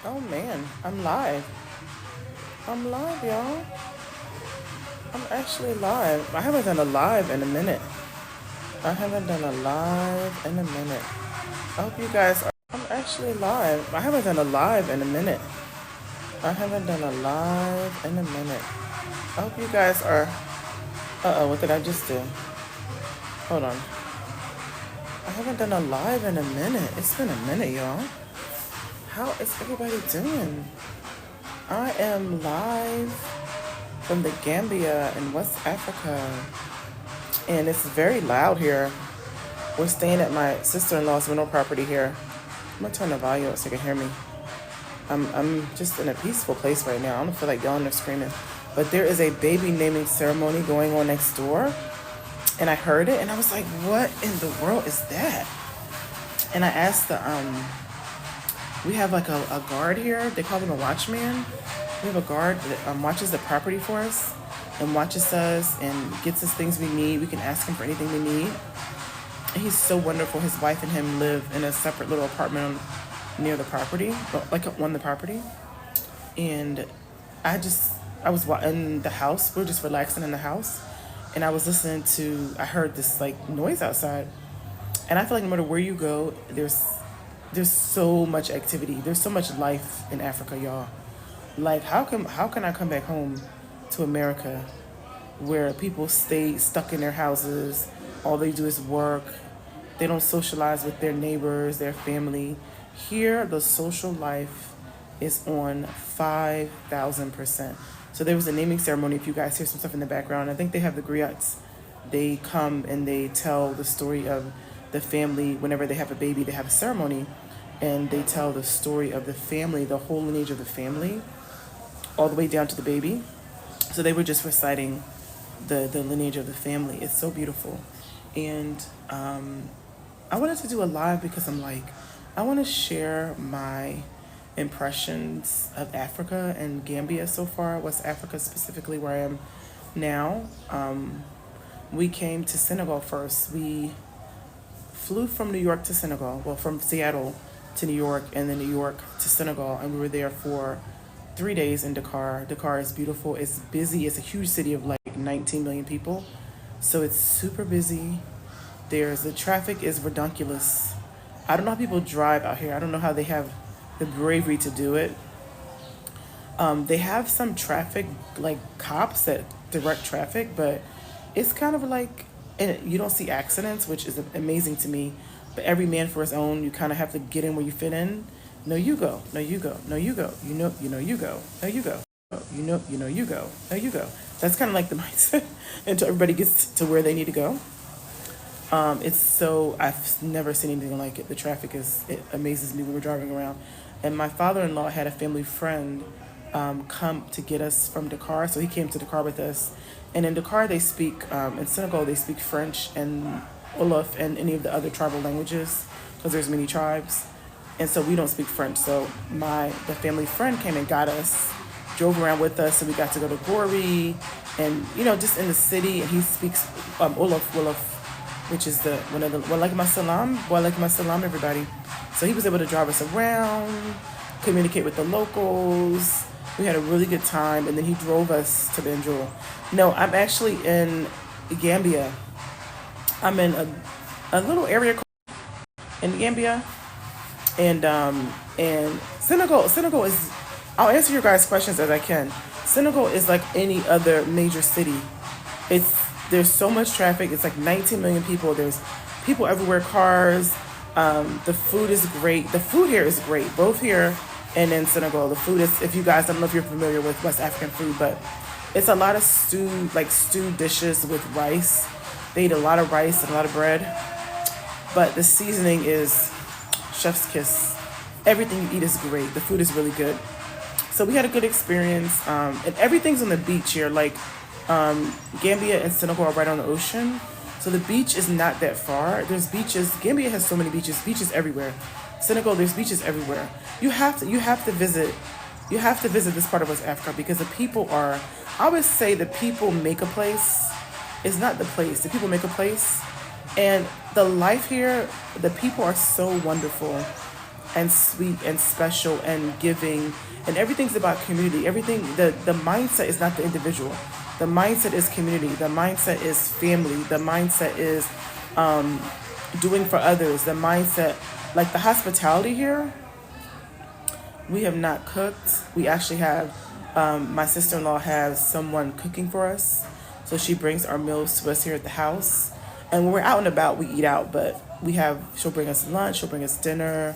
Oh man, I'm live. I'm live, y'all. I'm actually live. I haven't done a live in a minute. I haven't done a live in a minute. I hope you guys are. I'm actually live. I haven't done a live in a minute. I haven't done a live in a minute. I hope you guys are. What did I just do? Hold on. I haven't done a live in a minute. It's been a minute, y'all. How is everybody doing? I am live from the Gambia in West Africa. And it's very loud here. We're staying at my sister-in-law's rental property here. I'm gonna turn the volume up so you can hear me. I'm just in a peaceful place right now. I don't feel like yelling or screaming. But there is a baby naming ceremony going on next door. And I heard it and I was like, what in the world is that? And I asked we have like a guard here. They call him a watchman. We have a guard that watches the property for us and watches us and gets us things we need. We can ask him for anything we need. And he's so wonderful. His wife and him live in a separate little apartment near the property, like on the property. And I was in the house. We were just relaxing in the house. And I was listening I heard this like noise outside. And I feel like no matter where you go, there's so much activity. There's so much life in Africa, y'all. Like how can I come back home to America where people stay stuck in their houses, all they do is work, they don't socialize with their neighbors, their family. Here the social life is on 5,000%. So there was a naming ceremony. If you guys hear some stuff in the background, I think they have the griots. They come and they tell the story of the family. Whenever they have a baby, they have a ceremony and they tell the story of the family, the whole lineage of the family, all the way down to the baby. So they were just reciting the lineage of the family. It's so beautiful. And I wanted to do a live because I'm like, I want to share my impressions of Africa and Gambia so far, West Africa specifically where I am now. We came to Senegal first. We flew from New York to Senegal, well, from Seattle to New York and then New York to Senegal. And we were there for 3 days in Dakar. Dakar is beautiful. It's busy. It's a huge city of like 19 million people. So it's super busy. The traffic is redonkulous. I don't know how people drive out here. I don't know how they have the bravery to do it. They have some traffic, like cops that direct traffic, but it's kind of like, and you don't see accidents, which is amazing to me. But every man for his own. You kind of have to get in where you fit in. No, you go. No, you go. No, you go. You know, you go. No, you go. You go. No, you go. That's kind of like the mindset until everybody gets to where they need to go. I've never seen anything like it. The traffic it amazes me when we're driving around. And my father-in-law had a family friend come to get us from Dakar. So he came to Dakar with us. And in Dakar, they speak, in Senegal, they speak French and Wolof and any of the other tribal languages because there's many tribes. And so we don't speak French. So the family friend came and got us, drove around with us. So we got to go to Gori and, just in the city. And he speaks Wolof, which is one of the, walaikum salam, everybody. So he was able to drive us around, communicate with the locals. We had a really good time, and then he drove us to Banjul. No, I'm actually in Gambia. I'm in a little area in Gambia, and Senegal is. I'll answer your guys' questions as I can. Senegal is like any other major city. There's so much traffic. It's like 19 million people. There's people everywhere, cars. The food is great. The food here is great, both here and in Senegal. The food is, if you guys, I don't know if you're familiar with West African food, but it's a lot of stewed dishes with rice. They eat a lot of rice and a lot of bread. But the seasoning is chef's kiss. Everything you eat is great. The food is really good. So we had a good experience. And everything's on the beach here. Like Gambia and Senegal are right on the ocean. So the beach is not that far. There's beaches. Gambia has so many beaches everywhere. Senegal, there's beaches everywhere. You have to visit this part of West Africa because the people I always say the people make a place. It's not the place. The people make a place. And the life here, the people are so wonderful. and sweet and special and giving, and everything's about community. Everything, the mindset is not the individual. The mindset is community. The mindset is family. The mindset is doing for others. The mindset, like the hospitality here, we have not cooked. We actually have, my sister-in-law has someone cooking for us. So she brings our meals to us here at the house. And when we're out and about, we eat out, but she'll bring us lunch, she'll bring us dinner,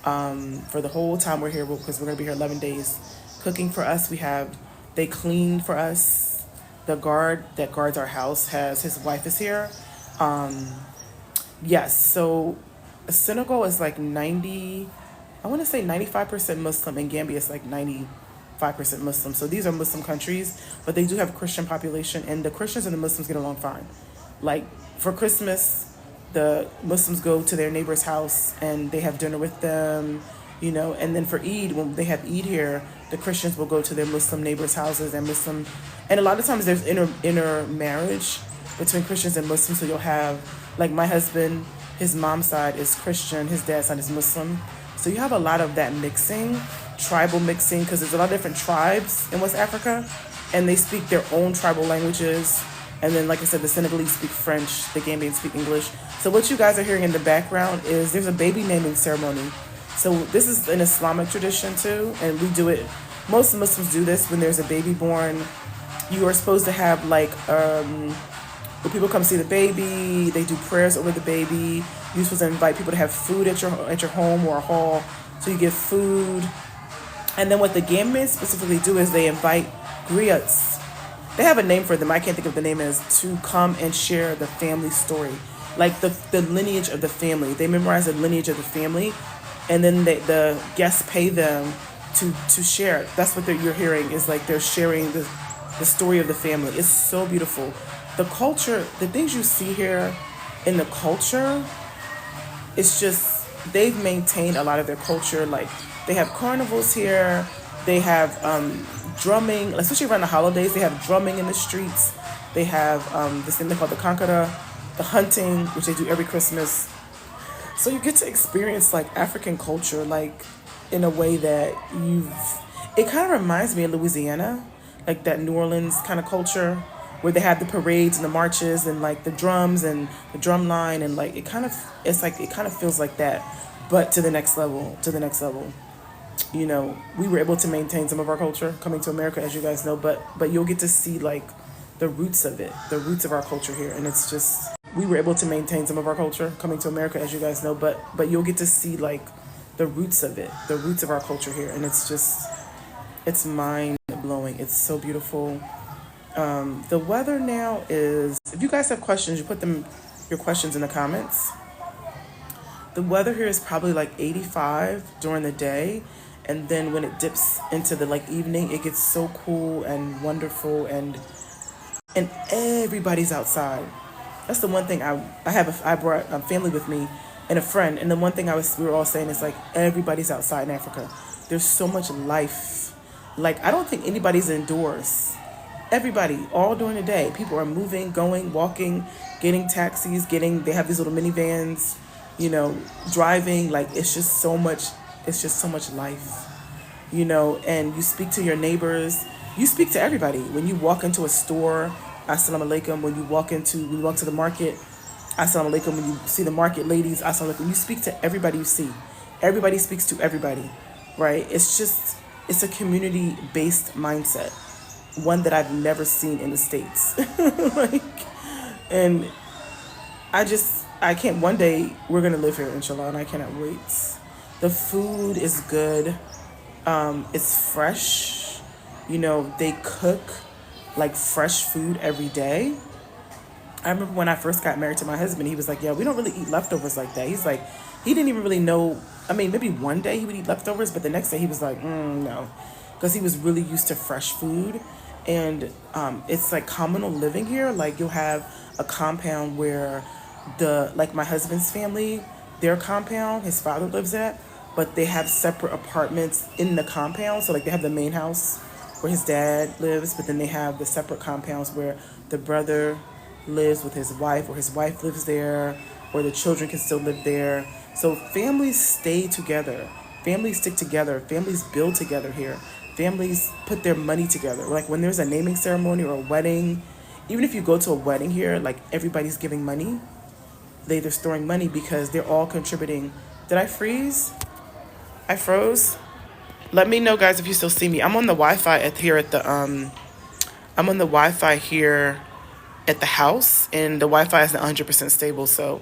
for the whole time we're here, because we're gonna be here 11 days cooking for us. They clean for us. The guard that guards our house his wife is here. Yes, so Senegal is like 95% Muslim, and Gambia is like 95% Muslim. So these are Muslim countries, but they do have a Christian population, and the Christians and the Muslims get along fine. Like for Christmas, the Muslims go to their neighbor's house and they have dinner with them, and then for Eid, when they have Eid here, the Christians will go to their Muslim neighbors' houses, and a lot of times there's intermarriage between Christians and Muslims. So you'll have, like my husband, his mom's side is Christian, his dad's side is Muslim. So you have a lot of that mixing, tribal mixing, because there's a lot of different tribes in West Africa, and they speak their own tribal languages. And then, like I said, the Senegalese speak French, the Gambians speak English. So what you guys are hearing in the background is there's a baby naming ceremony. So this is an Islamic tradition too, and we do it. Most Muslims do this when there's a baby born. You are supposed to have when people come see the baby, they do prayers over the baby. You're supposed to invite people to have food at your home or a hall. So you give food. And then what the Gambians specifically do is they invite griots. They have a name for them, I can't think of the name is, to come and share the family story. Like the lineage of the family. They memorize the lineage of the family, and then the guests pay them to share it. That's what you're hearing, is like they're sharing the story of the family. It's so beautiful. The culture, the things you see here in the culture, it's just, they've maintained a lot of their culture. Like they have carnivals here. They have drumming, especially around the holidays. They have drumming in the streets. They have this thing they call the kankara, the hunting, which they do every Christmas. So you get to experience like African culture, like in a way that it kind of reminds me of Louisiana, like that New Orleans kind of culture, where they have the parades and the marches and like the drums and the drum line, and like it kind of feels like that, but to the next level. We were able to maintain some of our culture coming to America, as you guys know, but you'll get to see like the roots of it, the roots of our culture here. And it's just, we were able to maintain some of our culture coming to America, as you guys know, but you'll get to see like the roots of it, the roots of our culture here. And it's just, it's mind blowing. It's so beautiful. The weather now is, if you guys have questions, you put your questions in the comments. The weather here is probably like 85 during the day. And then when it dips into the like evening, it gets so cool and wonderful, and everybody's outside. That's the one thing I brought family with me and a friend. And the one thing we were all saying is like, everybody's outside in Africa. There's so much life. Like, I don't think anybody's indoors. Everybody, all during the day, people are moving, going, walking, getting taxis, they have these little minivans, driving. Like, it's just so much life, and you speak to your neighbors, you speak to everybody. When you walk into a store, assalamu alaikum. When you walk to the market, assalamu alaikum. When you see the market ladies, assalamu alaikum. You speak to everybody you see. Everybody speaks to everybody, right? It's a community-based mindset, one that I've never seen in the States. And I can't, one day we're going to live here, inshallah, and I cannot wait. The food is good. It's fresh. They cook like fresh food every day. I remember when I first got married to my husband, he was like, yeah, we don't really eat leftovers like that. He's like, he didn't even really know. I mean, maybe one day he would eat leftovers, but the next day he was like, no, because he was really used to fresh food. And it's like communal living here. Like you'll have a compound where like my husband's family, their compound, his father lives at, but they have separate apartments in the compound. So like they have the main house where his dad lives, but then they have the separate compounds where the brother lives with his wife, or his wife lives there, or the children can still live there. So families stay together. Families stick together. Families build together here. Families put their money together. Like when there's a naming ceremony or a wedding, even if you go to a wedding here, like everybody's giving money. They're throwing money because they're all contributing. Did I freeze? I froze. Let me know, guys, if you still see me. I'm on the Wi-Fi here at the I'm on the Wi-Fi here at the house, and the Wi-Fi isn't 100% stable. So,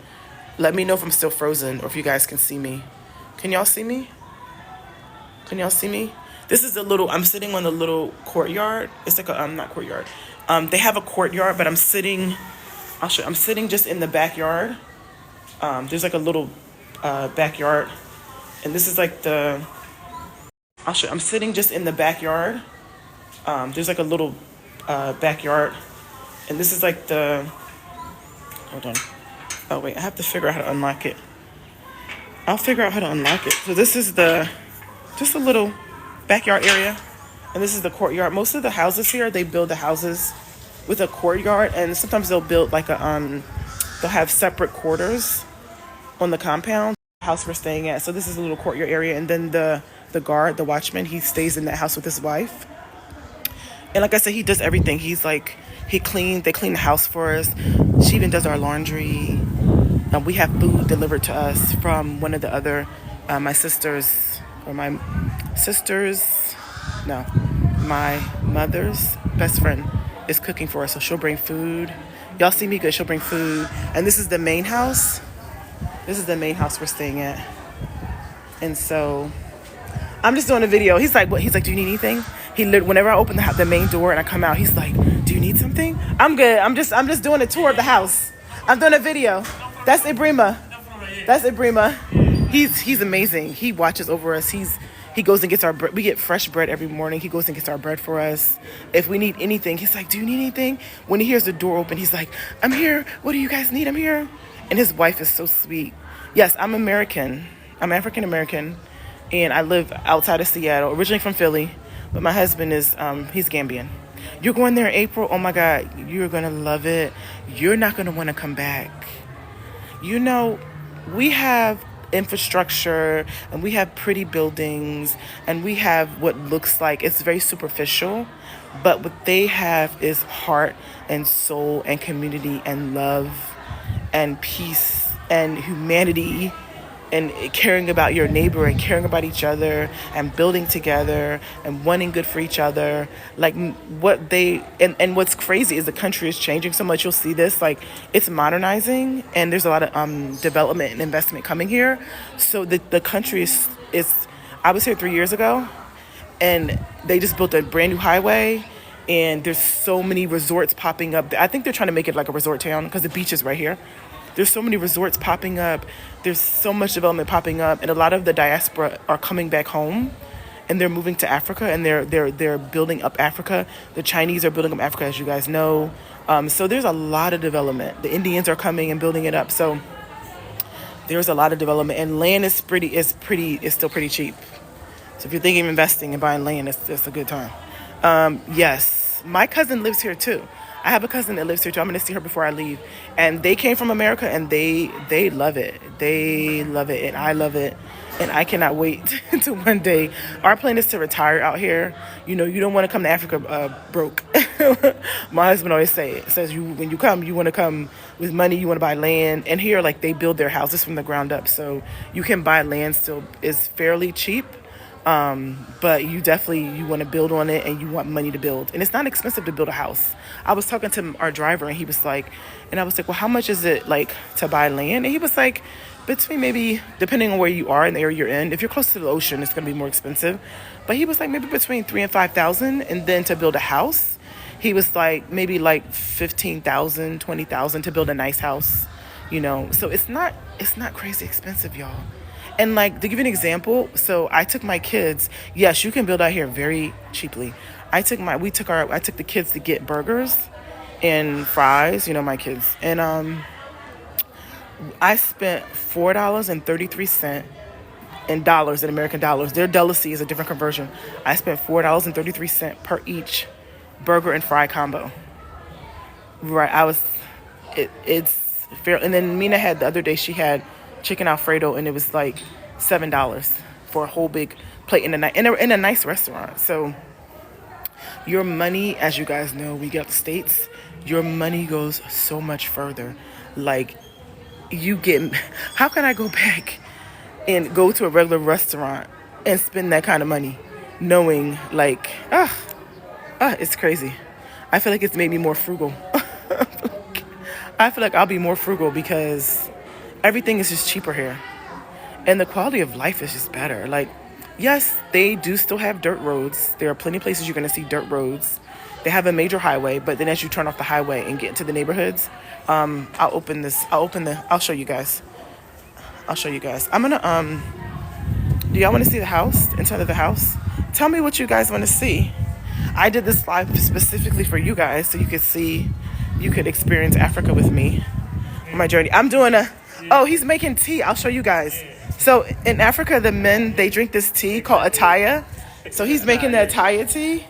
let me know if I'm still frozen or if you guys can see me. Can y'all see me? Can y'all see me? This is a little. I'm sitting on the little courtyard. It's like a not courtyard. They have a courtyard, but I'm sitting. I'll show. I'm sitting just in the backyard. There's like a little backyard, and this is like the. I'll show. I'm sitting just in the backyard. There's like a little backyard, and this is like the. Hold on. Oh wait, I have to figure out how to unlock it. I'll figure out how to unlock it. So this is just a little backyard area, and this is the courtyard. Most of the houses here, they build the houses with a courtyard, and sometimes they'll build like they'll have separate quarters on the compound house we're staying at. So this is a little courtyard area, and then the guard, the watchman, he stays in that house with his wife. And like I said, he does everything. He's like, they clean the house for us. She even does our laundry. We have food delivered to us from one of the other, my mother's best friend is cooking for us. So she'll bring food. Y'all see me good, she'll bring food. And this is the main house. This is the main house we're staying at. And so I'm just doing a video. He's like, what? He's like, do you need anything? Whenever I open the main door and I come out, he's like, do you need something? I'm good. I'm just doing a tour of the house. I'm doing a video. That's Ibrima. He's amazing. He watches over us. He goes and gets our bread. We get fresh bread every morning. He goes and gets our bread for us. If we need anything, he's like, do you need anything? When he hears the door open, he's like, I'm here. What do you guys need? I'm here. And his wife is so sweet. Yes, I'm American. I'm African American. And I live outside of Seattle, originally from Philly. But my husband is, he's Gambian. You're going there in April? Oh my God, you're going to love it. You're not going to want to come back. You know, we have infrastructure and we have pretty buildings and we have what looks like, it's very superficial, but what they have is heart and soul and community and love and peace and humanity and caring about your neighbor and caring about each other and building together and wanting good for each other. Like what they, and what's crazy is the country is changing so much. You'll see this, like it's modernizing and there's a lot of development and investment coming here. So the country is, I was here 3 years ago and they just built a brand new highway and there's so many resorts popping up. I think they're trying to make it like a resort town because the beach is right here. There's so many resorts popping up. There's so much development popping up, and a lot of the diaspora are coming back home, and they're moving to Africa, and they're building up Africa. The Chinese are building up Africa, as you guys know. So there's a lot of development. The Indians are coming and building it up. So there's a lot of development, and land is still pretty cheap. So if you're thinking of investing and buying land, it's a good time. Yes, my cousin lives here too. I have a cousin that lives here too. I'm going to see her before I leave. And they came from America and they love it. They love it and I love it. And I cannot wait to one day. Our plan is to retire out here. You know, you don't want to come to Africa broke. My husband always says when you come, you want to come with money, you want to buy land. And here, like, they build their houses from the ground up. So you can buy land still. It's fairly cheap. But you want to build on it and you want money to build. And it's not expensive to build a house. I was talking to our driver and he was like, and I was like, well, how much is it like to buy land? And he was like, between maybe, depending on where you are in the area you're in, if you're close to the ocean, it's going to be more expensive. But he was like, maybe between $3,000 and $5,000. And then to build a house, he was like, maybe like $15,000, $20,000 to build a nice house, you know? So it's not crazy expensive, y'all. And like, to give you an example, so I took my kids, yes, you can build out here very cheaply. I took the kids to get burgers and fries, you know, my kids. And I spent $4.33 in dollars, in American dollars. Their delicacy is a different conversion. I spent $4.33 per each burger and fry combo. Right, it's fair. And then Mina had the other day, she had chicken Alfredo and it was like $7 for a whole big plate in a nice restaurant. So your money, as you guys know, we got the States, your money goes so much further. Like, you get, how can I go back and go to a regular restaurant and spend that kind of money knowing, like, it's crazy. I feel like it's made me more frugal. I feel like I'll be more frugal because everything is just cheaper here. And the quality of life is just better. Like, yes, they do still have dirt roads. There are plenty of places you're going to see dirt roads. They have a major highway, but then as you turn off the highway and get into the neighborhoods, I'll show you guys. I'm going to, do y'all want to see the house, inside of the house? Tell me what you guys want to see. I did this live specifically for you guys so you could experience Africa with me on my journey. He's making tea. I'll show you guys. So in Africa, the men, they drink this tea called ataya. So he's making the ataya tea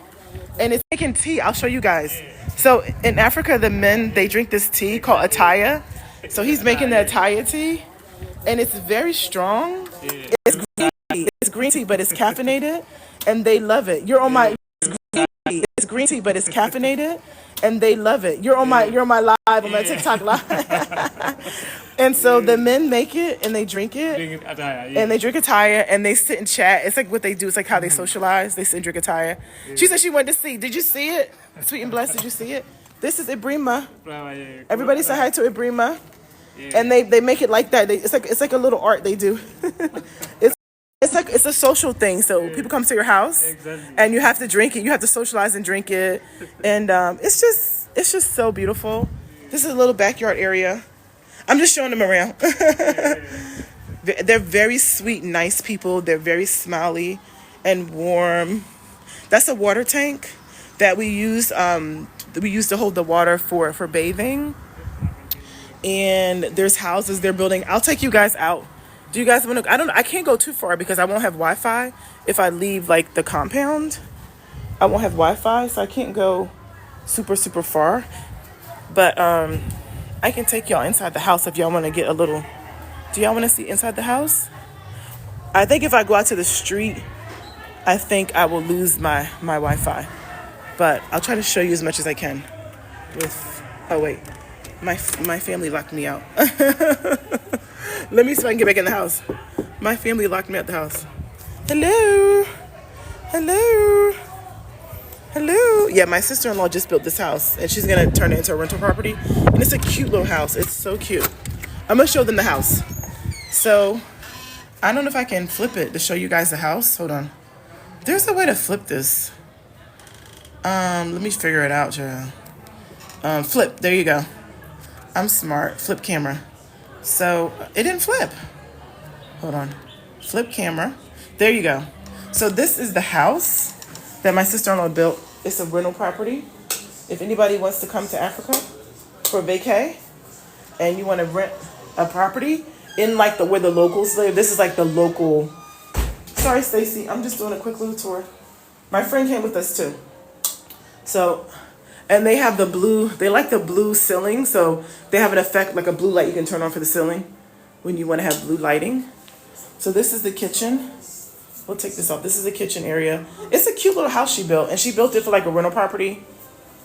and it's making tea. I'll show you guys. So in Africa, the men, they drink this tea called ataya. So he's making the ataya tea and it's very strong. It's green tea, but it's caffeinated and they love it. It's green tea, but it's caffeinated and they love it. You're on my live, on my TikTok live. And so the men make it and they drink it and they drink attire and they sit and chat. It's like what they do. It's like how they socialize. They sit and drink attire. She said she wanted to see. Did you see it? Sweet and Blessed, did you see it? This is Ibrima. Everybody say hi to Ibrima. And they make it like that. It's like a little art they do. It's a social thing. So people come to your house and you have to drink it. You have to socialize and drink it. And it's just so beautiful. This is a little backyard area. I'm just showing them around. They're very sweet, nice people. They're very smiley and warm. That's a water tank that we use. We use to hold the water for bathing. And there's houses they're building. I'll take you guys out. Do you guys want to? I can't go too far because I won't have Wi-Fi. If I leave like the compound, I won't have Wi-Fi, so I can't go super far. But I can take y'all inside the house if y'all want to get a little. Do y'all want to see inside the house? I think if I go out to the street, I think I will lose my Wi-Fi. But I'll try to show you as much as I can. Oh wait, my family locked me out. Let me see if I can get back in the house. My family locked me out the house. Hello. Yeah, my sister-in-law just built this house and she's gonna turn it into a rental property. And it's a cute little house. It's so cute. I'm gonna show them the house. So I don't know if I can flip it to show you guys the house. Hold on. There's a way to flip this. Let me figure it out, child. Flip, there you go. I'm smart. Flip camera. So it didn't flip. Hold on. Flip camera. There you go. So this is the house that my sister-in-law built. It's a rental property. If anybody wants to come to Africa for vacay and you want to rent a property in like where the locals live, this is like the local. Sorry, Stacy, I'm just doing a quick little tour. My friend came with us too. So, and they have the blue ceiling. So they have an effect like a blue light you can turn on for the ceiling when you want to have blue lighting. So this is the kitchen. We'll take this off. This is the kitchen area. It's a cute little house she built, and she built it for like a rental property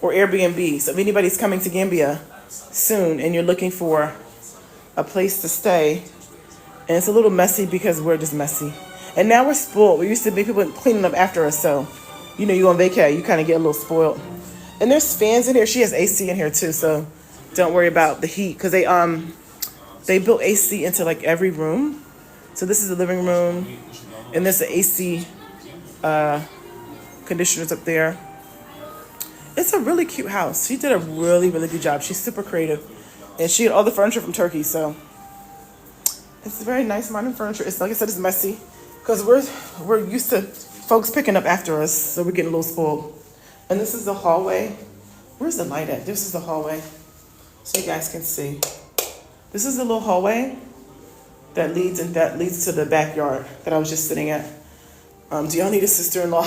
or Airbnb. So if anybody's coming to Gambia soon and you're looking for a place to stay, and it's a little messy because we're just messy. And now we're spoiled. We used to be people cleaning up after us, so you know, you on vacay, you kind of get a little spoiled. And there's fans in here. She has AC in here too, so don't worry about the heat because they built AC into like every room. So this is the living room, and there's the AC conditioners up there. It's a really cute house. She did a really good job. She's super creative, and she had all the furniture from Turkey. So it's very nice modern furniture. It's like I said, it's messy because we're used to folks picking up after us, so we're getting a little spoiled. And this is the hallway. Where's the light at? This is the hallway, so you guys can see. This is the little hallway that leads to the backyard that I was just sitting at. Do y'all need a sister-in-law?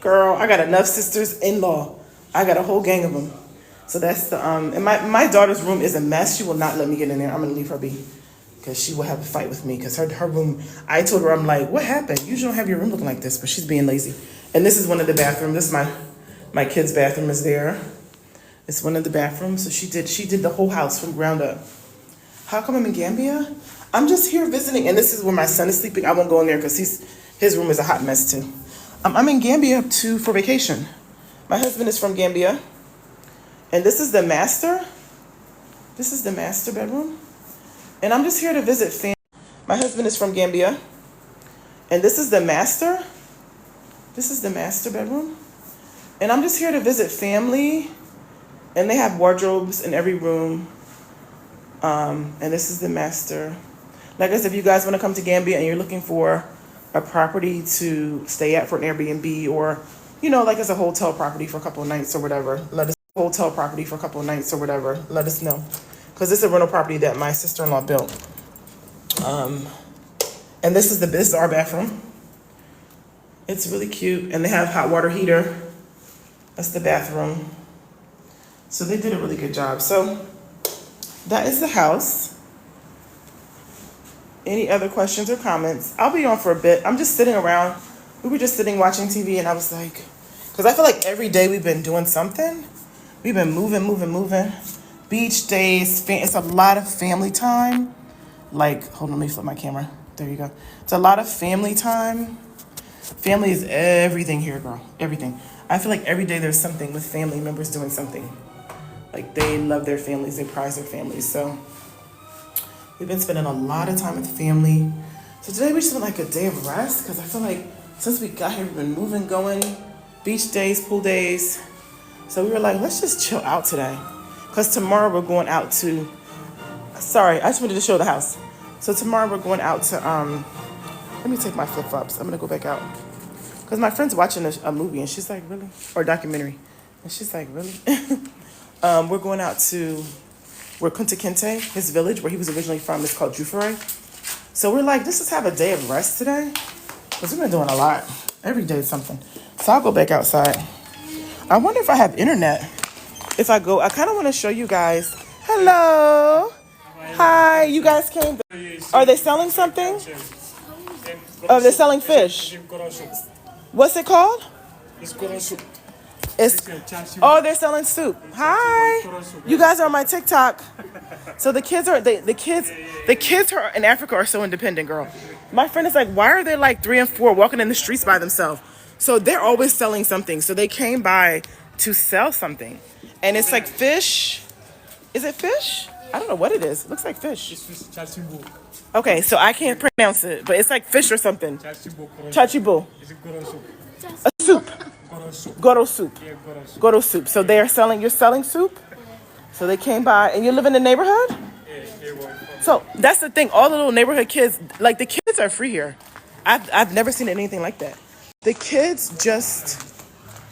Girl, I got enough sisters-in-law. I got a whole gang of them. So that's the and my daughter's room is a mess. She will not let me get in there. I'm gonna leave her be. because she will have a fight with me because her room, I told her, I'm like, what happened? You don't have your room looking like this, but she's being lazy. And this is one of the bathrooms. This is my kid's bathroom is there. It's one of the bathrooms. So she did the whole house from ground up. How come I'm in Gambia? I'm just here visiting, and this is where my son is sleeping. I won't go in there because his room is a hot mess too. I'm in Gambia for vacation. My husband is from Gambia, and this is the master. This is the master bedroom, and I'm just here to visit family. My husband is from Gambia, and this is the master. This is the master bedroom, and I'm just here to visit family, and they have wardrobes in every room. And this is the master. Like I said, if you guys want to come to Gambia and you're looking for a property to stay at for an Airbnb, or, you know, like as a hotel property for a couple of nights or whatever, let us know. Because this is a rental property that my sister-in-law built. And this is our bathroom. It's really cute. And they have hot water heater. That's the bathroom. So they did a really good job. So that is the house. Any other questions or comments? I'll be on for a bit. I'm just sitting around. We were just sitting watching TV, and I was like, because I feel like every day we've been doing something. We've been moving. Beach days. It's a lot of family time. Like, hold on, let me flip my camera. There you go. It's a lot of family time. Family is everything here, girl. Everything. I feel like every day there's something with family members doing something. Like, they love their families. They prize their families. So we've been spending a lot of time with family. So today we just want like a day of rest, because I feel like since we got here, we've been moving, going, beach days, pool days. So we were like, let's just chill out today. Because tomorrow we're going out to, sorry, I just wanted to show the house. So tomorrow we're going out to, let me take my flip-flops. I'm going to go back out. Because my friend's watching a movie, and she's like, really? Or a documentary. And she's like, really? We're going out to where Kunta Kinte, his village, where he was originally from, is called Jufure. So we're like, let's just have a day of rest today, because we've been doing a lot. Every day is something. So I'll go back outside. I wonder if I have internet. If I go, I kind of want to show you guys. Hello. Hi, you guys came. Are they selling something? Oh, they're selling fish. What's it called? Oh, they're selling soup. Hi, you guys are on my TikTok. So the kids are in Africa are so independent, girl. My friend is like, why are they like 3 and 4 walking in the streets by themselves? So they're always selling something. So they came by to sell something, and it's like fish. Is it fish? I don't know what it is. It looks like fish. Okay, so I can't pronounce it, but it's like fish or something. Chachibo. A soup. Goro soup. Goro soup. So you're selling soup? So they came by, and you live in the neighborhood? So that's the thing. All the little neighborhood kids, like the kids are free here. I've never seen anything like that. The kids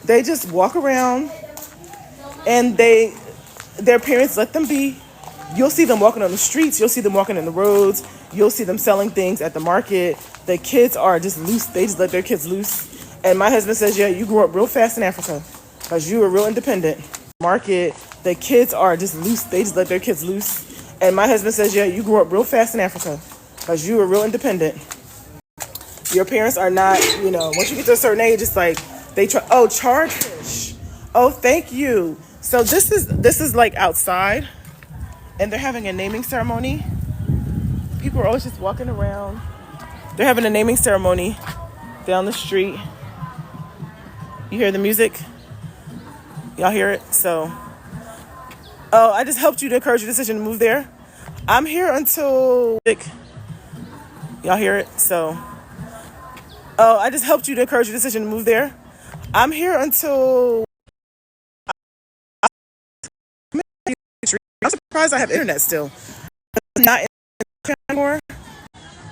they just walk around, and their parents let them be. You'll see them walking on the streets. You'll see them walking in the roads. You'll see them selling things at the market. The kids are just loose. They just let their kids loose. And my husband says, yeah, you grew up real fast in Africa because you were real independent. Market, the kids are just loose. They just let their kids loose. And my husband says, yeah, you grew up real fast in Africa because you were real independent. Your parents are not, once you get to a certain age, it's like they try, charred fish. Oh, thank you. So this is like outside, and they're having a naming ceremony. People are always just walking around. They're having a naming ceremony down the street. You hear the music? Y'all hear it? So, I just helped you to encourage your decision to move there. I'm here until, y'all hear it? So, I just helped you to encourage your decision to move there. I'm here until, I'm surprised I have internet still. Not in anymore.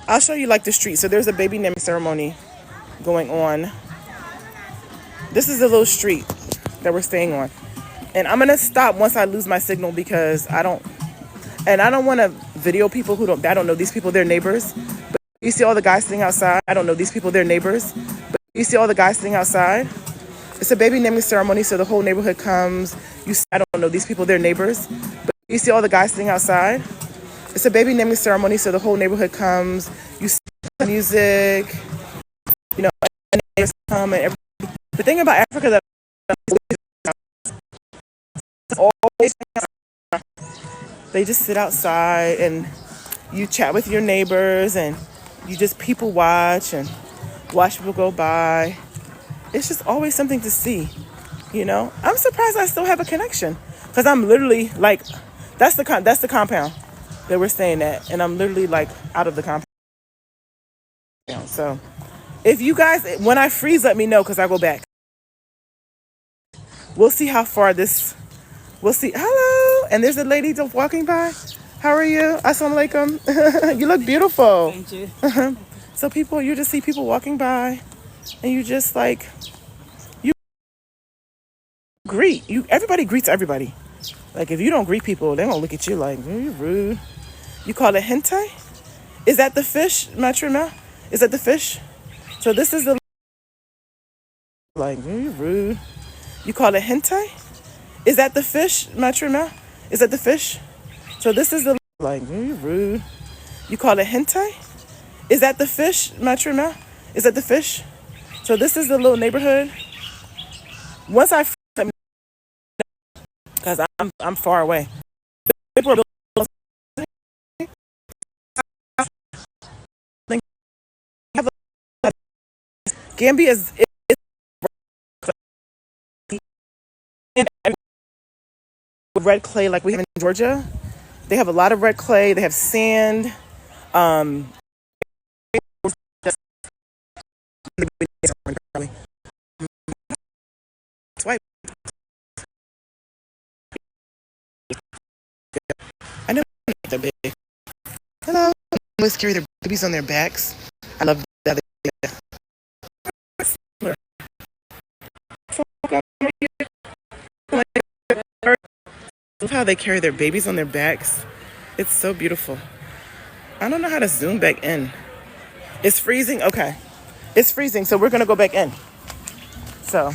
I'll show you like the street. So there's a baby naming ceremony going on. This is the little street that we're staying on. And I'm going to stop once I lose my signal, because I don't want to video people that don't know these people, they're neighbors. But you see all the guys sitting outside. I don't know these people, they're neighbors. But you see all the guys sitting outside. It's a baby naming ceremony, so the whole neighborhood comes. I don't know these people, they're neighbors. But you see all the guys sitting outside. It's a baby naming ceremony, so the whole neighborhood comes. You see music, you know, and neighbors come and everything. The thing about Africa that always they just sit outside and you chat with your neighbors and you just people watch and watch people go by. It's just always something to see, you know. I'm surprised I still have a connection because I'm literally like, that's the compound that we're staying at, and I'm literally like out of the compound. So if you guys, when I freeze, let me know because I go back. We'll see how far this. We'll see. Hello, and there's a lady just walking by. How are you? Assalamu alaikum. You look beautiful. Thank you. So people, you just see people walking by, and you just like you greet. Everybody greets everybody. Like if you don't greet people, they gonna look at you like you're rude. You call it hentai? Is that the fish, Matrima? Is that the fish? So this is the like you're rude. You call it hentai? Is that the fish, Matrima? Is that the fish? So this is the like you're rude. You call it hentai? Is that the fish, Matrima? Is that the fish? So this is the little neighborhood. Once I, because I'm far away. Gambia is red clay like we have in Georgia. They have a lot of red clay. They have sand. I know they're big. Hello. They always carry their babies on their backs. I love that. Love how they carry their babies on their backs. It's so beautiful. I don't know how to zoom back in. It's freezing? Okay. It's freezing, so we're going to go back in. So,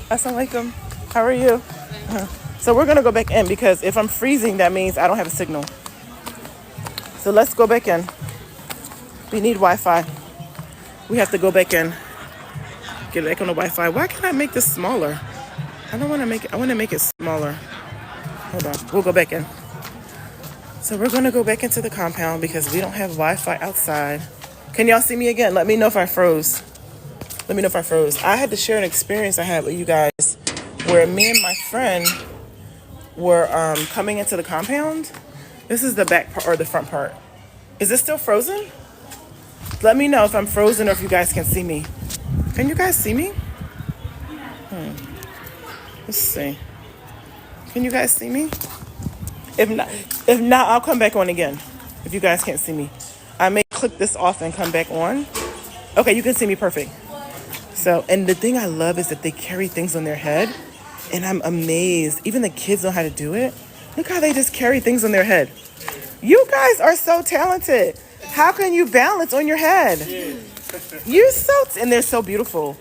assalamu alaikum. How are you? So we're going to go back in because if I'm freezing, that means I don't have a signal. So let's go back in. We need Wi-Fi. We have to go back in. Get back on the Wi-Fi. Why can't I make this smaller? I don't want to make it. I want to make it smaller. Hold on. We'll go back in. So we're going to go back into the compound because we don't have Wi-Fi outside. Can y'all see me again? Let me know if I froze. Let me know if I froze. I had to share an experience I had with you guys where me and my friend were coming into the compound. This is the back part or the front part. Is it still frozen? Let me know if I'm frozen or if you guys can see me. Can you guys see me? Let's see. Can you guys see me? If not, I'll come back on again. If you guys can't see me, I may click this off and come back on. Okay, you can see me perfect. So, and the thing I love is that they carry things on their head, and I'm amazed. Even the kids know how to do it. Look how they just carry things on their head. You guys are so talented. How can you balance on your head? You're and they're so beautiful.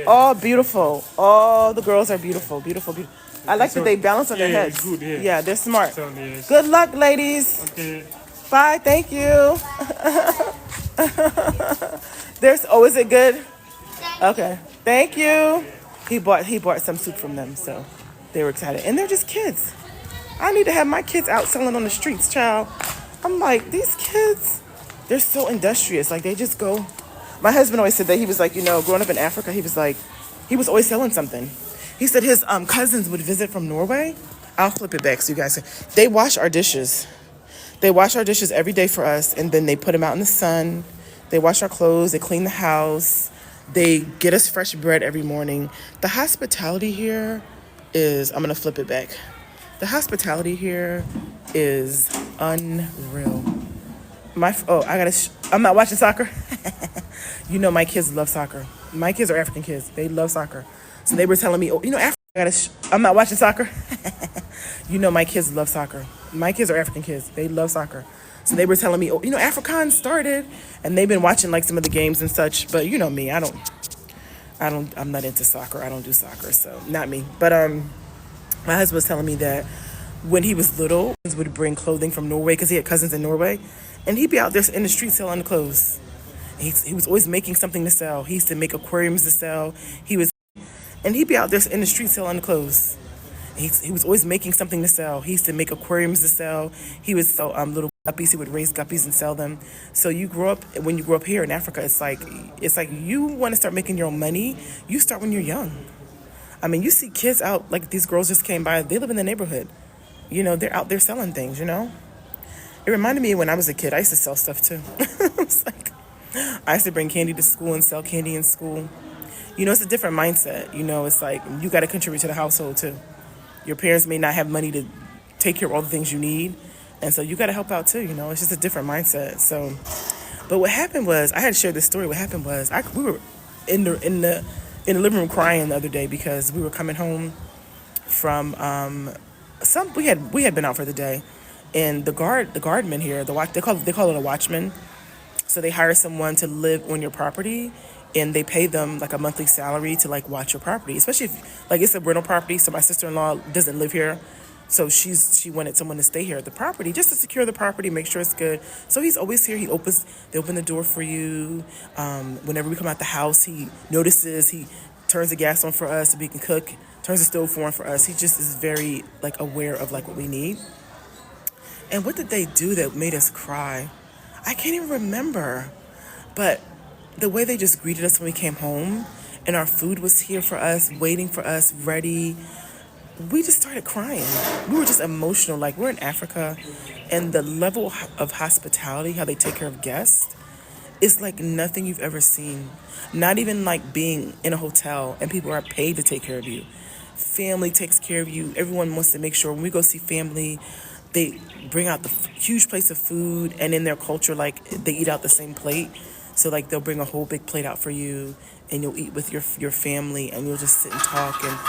All beautiful. All the girls are beautiful, beautiful, beautiful. I like that they balance on their heads. Good, yeah, they're smart. Good luck, ladies. Okay. Bye. Thank you. Is it good? Okay. Thank you. He bought some soup from them, so they were excited. And they're just kids. I need to have my kids out selling on the streets, child. I'm like, these kids, they're so industrious. Like, they just go. My husband always said that he was like, growing up in Africa, he was always selling something. He said his cousins would visit from Norway. I'll flip it back so you guys see. They wash our dishes. They wash our dishes every day for us, and then they put them out in the sun. They wash our clothes. They clean the house. They get us fresh bread every morning. The hospitality here is, I'm going to flip it back. The hospitality here is unreal. I'm not watching soccer. My kids love soccer. My kids are African kids. They love soccer. So they were telling me, I'm not watching soccer. My kids love soccer. My kids are African kids. They love soccer. So they were telling me, Africans started, and they've been watching like some of the games and such. But me, I'm not into soccer. I don't do soccer, so not me. But my husband was telling me that when he was little, would bring clothing from Norway because he had cousins in Norway, and he'd be out there in the street selling the clothes. He was always making something to sell. He used to make aquariums to sell. And he'd be out there in the street selling the clothes. He was always making something to sell. He used to make aquariums to sell. He would sell little guppies. He would raise guppies and sell them. So when you grow up here in Africa, it's like you want to start making your own money. You start when you're young. I mean, you see kids out, like these girls just came by. They live in the neighborhood. They're out there selling things. It reminded me of when I was a kid. I used to sell stuff too. It's like I used to bring candy to school and sell candy in school. It's a different mindset. It's like you got to contribute to the household too. Your parents may not have money to take care of all the things you need, and so you got to help out too. It's just a different mindset. So, but what happened was, I had to share this story. What happened was, we were in the living room crying the other day because we were coming home from we had been out for the day, and the guardman here, they call it a watchman. So they hire someone to live on your property, and they pay them like a monthly salary to like watch your property, especially if like it's a rental property. So my sister-in-law doesn't live here, so she wanted someone to stay here at the property just to secure the property, make sure it's good. So he's always here. They open the door for you. Whenever we come out the house, he notices. He turns the gas on for us so we can cook. Turns the stove on for us. He just is very like aware of like what we need. And what did they do that made us cry? I can't even remember, but the way they just greeted us when we came home, and our food was here for us, waiting for us, ready, we just started crying. We were just emotional. Like, we're in Africa, and the level of hospitality, how they take care of guests, is like nothing you've ever seen. Not even like being in a hotel and people are paid to take care of you. Family takes care of you. Everyone wants to make sure when we go see family, they bring out the huge plates of food, and in their culture, like, they eat out the same plate. So like they'll bring a whole big plate out for you, and you'll eat with your family, and you'll just sit and talk. And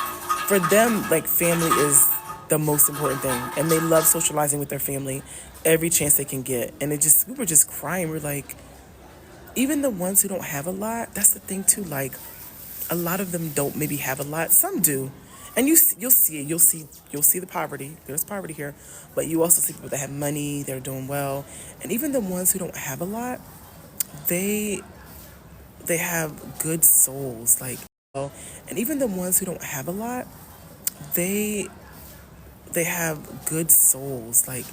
for them, like, family is the most important thing, and they love socializing with their family every chance they can get. And we were just crying. We're like, even the ones who don't have a lot, that's the thing too. Like, a lot of them don't maybe have a lot. Some do. And you'll see it. You'll see the poverty. There's poverty here. But you also see people that have money, they're doing well. And even the ones who don't have a lot, they have good souls. Like, and even the ones who don't have a lot, they have good souls. Like,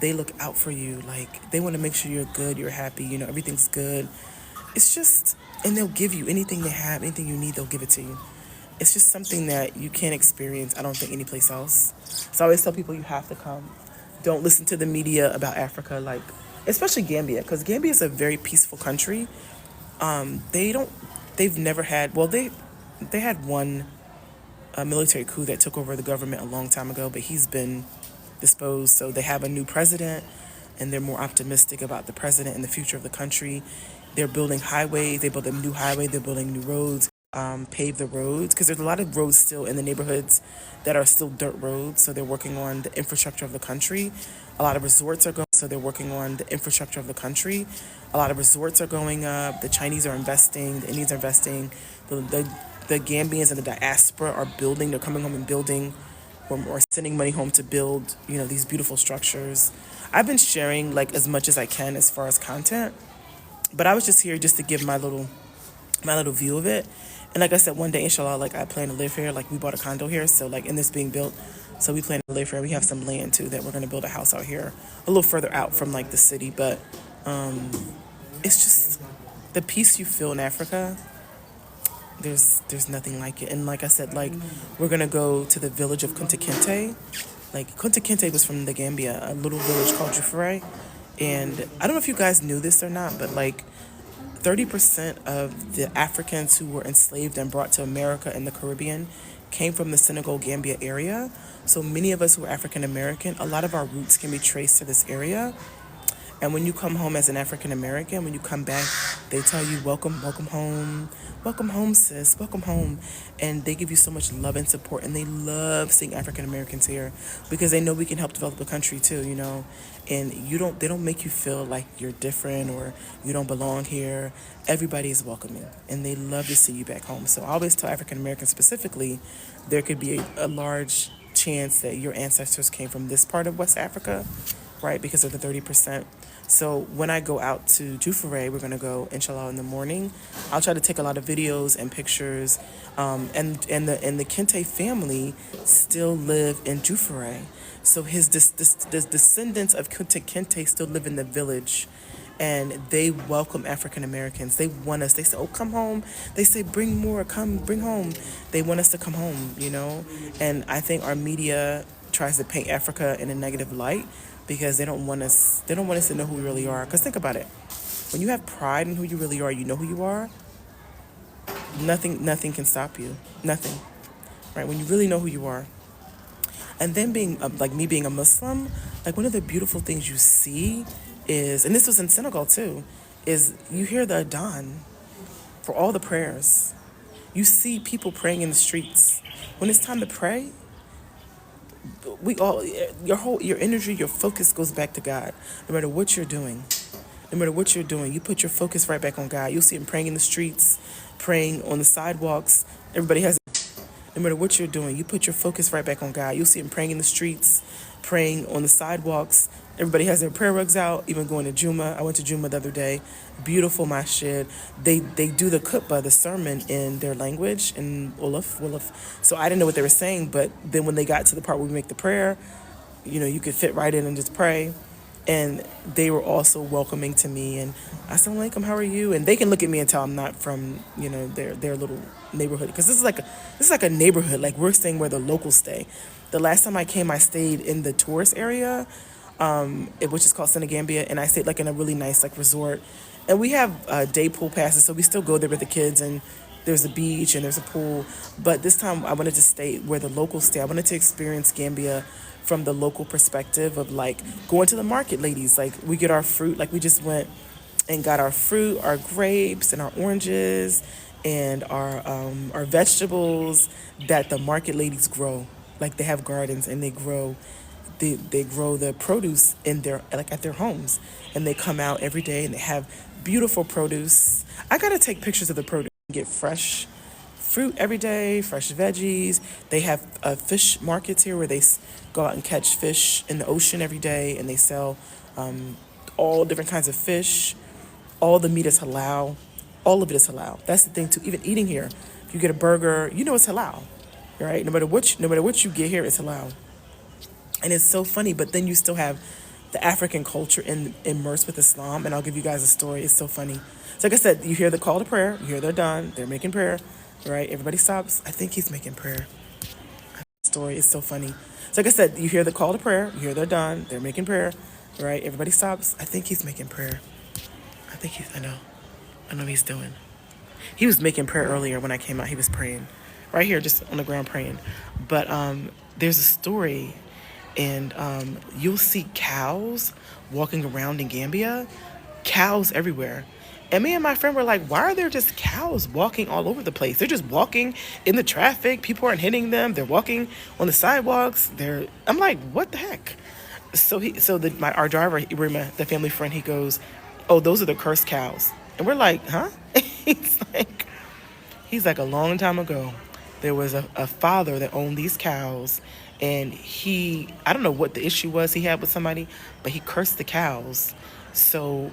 they look out for you. Like, they want to make sure you're good, you're happy, everything's good. It's just, and they'll give you anything they have, anything you need, they'll give it to you. It's just something that you can't experience, I don't think, anyplace else. So I always tell people you have to come. Don't listen to the media about Africa, like, especially Gambia, because Gambia is a very peaceful country. They've never had, well, they had one military coup that took over the government a long time ago, but he's been disposed. So they have a new president, and they're more optimistic about the president and the future of the country. They're building highways. They built a new highway. They're building new roads, pave the roads, because there's a lot of roads still in the neighborhoods that are still dirt roads. So they're working on the infrastructure of the country. A lot of resorts are going, so they're working on the infrastructure of the country. A lot of resorts are going up. The Chinese are investing. The Indians are investing. The Gambians and the diaspora are building. They're coming home and building, or sending money home to build, these beautiful structures. I've been sharing like as much as I can as far as content, but I was just here just to give my little view of it. And like I said, one day, inshallah, like, I plan to live here. Like, we bought a condo here, so like, and this being built, so we plan to live here. We have some land too that we're going to build a house out here, a little further out from like the city. But it's just the peace you feel in Africa. There's nothing like it. And like I said, like, we're gonna go to the village of Kunta Kinte. Like, Kunta Kinte was from the Gambia, a little village called Jufure. And I don't know if you guys knew this or not, but like 30% of the Africans who were enslaved and brought to America and the Caribbean came from the Senegal Gambia area. So many of us who are African American, a lot of our roots can be traced to this area. And when you come home as an African American, when you come back, they tell you, welcome home, sis, welcome home. And they give you so much love and support, and they love seeing African Americans here because they know we can help develop the country too, And they don't make you feel like you're different or you don't belong here. Everybody is welcoming, and they love to see you back home. So I always tell African Americans specifically, there could be a large chance that your ancestors came from this part of West Africa, right? Because of the 30%. So when I go out to Jufure, we're gonna go inshallah in the morning. I'll try to take a lot of videos and pictures. And the Kente family still live in Jufure. So the descendants of Kunta Kinte still live in the village, and they welcome African Americans. They want us. They say, "Oh, come home." They say, "Bring more. Come, bring home." They want us to come home, you know. And I think our media tries to paint Africa in a negative light because they don't want us. They don't want us to know who we really are. Because think about it: when you have pride in who you really are, you know who you are. Nothing can stop you. Nothing, right? When you really know who you are. And then being like me being a Muslim, like one of the beautiful things you see is, and this was in Senegal too, is you hear the adhan for all the prayers. You see people praying in the streets. When it's time to pray, we all your energy, your focus goes back to God. No matter what you're doing, no matter what you're doing, you put your focus right back on God. You'll see them praying in the streets, praying on the sidewalks. Everybody has. No matter what you're doing, you put your focus right back on God. You'll see them praying in the streets, praying on the sidewalks. Everybody has their prayer rugs out, even going to Juma. I went to Juma the other day. Beautiful masjid. They do the khutbah, the sermon, in their language, in Wolof. So I didn't know what they were saying, but then when they got to the part where we make the prayer, you could fit right in and just pray. And they were also welcoming to me, and assalamu alaikum, how are you? And they can look at me and tell I'm not from their little neighborhood, because this is like a neighborhood. Like, we're staying where the locals stay. The last time I came, I stayed in the tourist area, which is called Senegambia, and I stayed like in a really nice like resort. And we have day pool passes, so we still go there with the kids, and there's a beach and there's a pool. But this time I wanted to stay where the locals stay. I wanted to experience Gambia from the local perspective of like going to the market, ladies. Like, we get our fruit, like we just went and got our fruit, our grapes and our oranges and our vegetables that the market ladies grow. Like, they have gardens and they grow the produce in their, like, at their homes, and they come out every day and they have beautiful produce. I gotta take pictures of the produce. Get fresh fruit every day, fresh veggies. They have fish markets here where they go out and catch fish in the ocean every day, and they sell all different kinds of fish. All the meat is halal. All of it is halal. That's the thing too. Even eating here, if you get a burger, it's halal, right? No matter what you get here, it's halal. And it's so funny, but then you still have the African culture immersed with Islam. And I'll give you guys a story. It's so funny. So like I said, you hear the call to prayer. You hear they're done. They're making prayer, right? Everybody stops. I think he's making prayer. Story is so funny. So like I said, you hear the call to prayer. You hear they're done. They're making prayer, right? Everybody stops. I think he's making prayer. I know he's doing. He was making prayer earlier when I came out. He was praying right here, just on the ground praying. But there's a story, and you'll see cows walking around in Gambia, cows everywhere. And me and my friend were like, why are there just cows walking all over the place? They're just walking in the traffic. People aren't hitting them. They're walking on the sidewalks. I'm like, what the heck? So our driver, Irima, the family friend, he goes, oh, those are the cursed cows. And we're like, huh? He's like, a long time ago, there was a father that owned these cows, and I don't know what the issue was he had with somebody, but he cursed the cows. So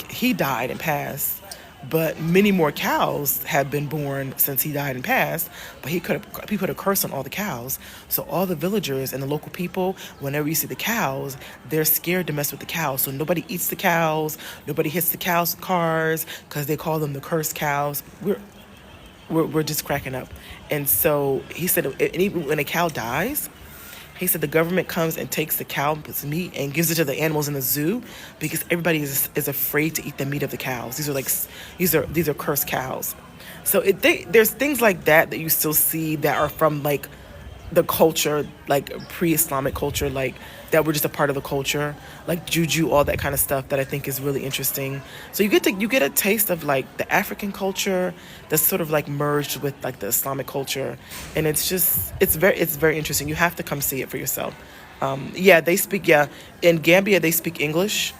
he died and passed, but many more cows have been born since he died and passed, but he put a curse on all the cows. So all the villagers and the local people, whenever you see the cows, they're scared to mess with the cows. So nobody eats the cows, nobody hits the cows' cars, because they call them the cursed cows. We're just cracking up. And so he said, and even when a cow dies, he said the government comes and takes the cow's meat and gives it to the animals in the zoo, because everybody is afraid to eat the meat of the cows. These are cursed cows. So there's things like that you still see that are from like the culture, like pre-Islamic culture, like that were just a part of the culture, like juju, all that kind of stuff that I think is really interesting. So you get a taste of like the African culture that's sort of like merged with like the Islamic culture, and it's very interesting. You have to come see it for yourself. In Gambia they speak English,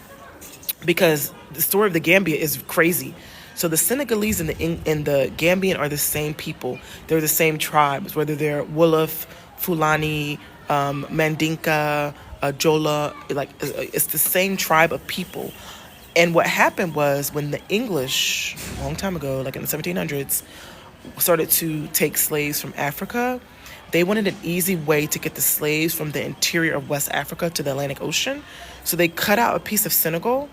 because the story of the Gambia is crazy. So the Senegalese and the Gambian are the same people. They're the same tribes, whether they're Wolof, Fulani, Mandinka, Jola, like it's the same tribe of people. And what happened was when the English, a long time ago, like in the 1700s, started to take slaves from Africa, they wanted an easy way to get the slaves from the interior of West Africa to the Atlantic Ocean. So they cut out a piece of Senegal.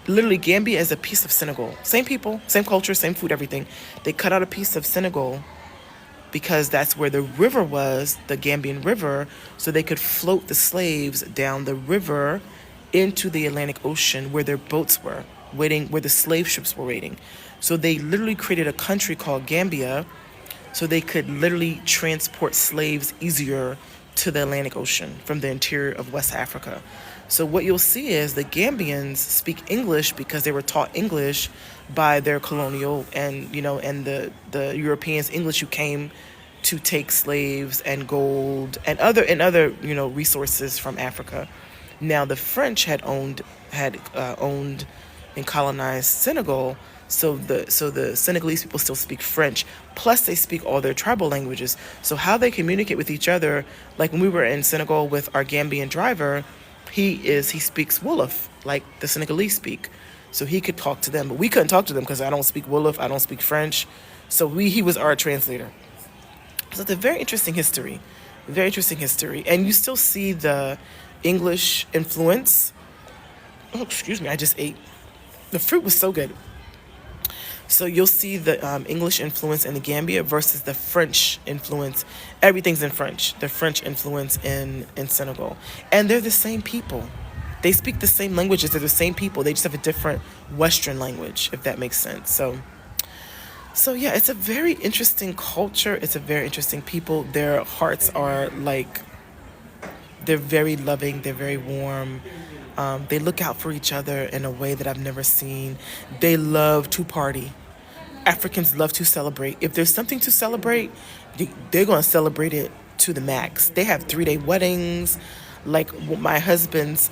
Literally, Gambia is a piece of Senegal. Same people, same culture, same food, everything. They cut out a piece of Senegal because that's where the river was, the Gambian River, so they could float the slaves down the river into the Atlantic Ocean where their boats were waiting, where the slave ships were waiting. So they literally created a country called Gambia so they could literally transport slaves easier to the Atlantic Ocean from the interior of West Africa. So what you'll see is the Gambians speak English because they were taught English by their colonial and, and the Europeans, English who came to take slaves and gold and other resources from Africa. Now the French had owned and colonized Senegal, so the Senegalese people still speak French. Plus, they speak all their tribal languages. So how they communicate with each other, like when we were in Senegal with our Gambian driver, he speaks Wolof, like the Senegalese speak. So he could talk to them, but we couldn't talk to them because I don't speak Wolof, I don't speak French. So he was our translator. So it's a very interesting history, and you still see the English influence. Oh, excuse me, I just ate. The fruit was so good. So you'll see the English influence in the Gambia versus the French influence. Everything's in French. The French influence in Senegal. And they're the same people. They speak the same languages. They're the same people. They just have a different Western language, if that makes sense. So yeah, it's a very interesting culture. It's a very interesting people. Their hearts are like, they're very loving. They're very warm. They look out for each other in a way that I've never seen. They love to party. Africans love to celebrate. If there's something to celebrate, they're going to celebrate it to the max. They have 3-day weddings. Like my husband's,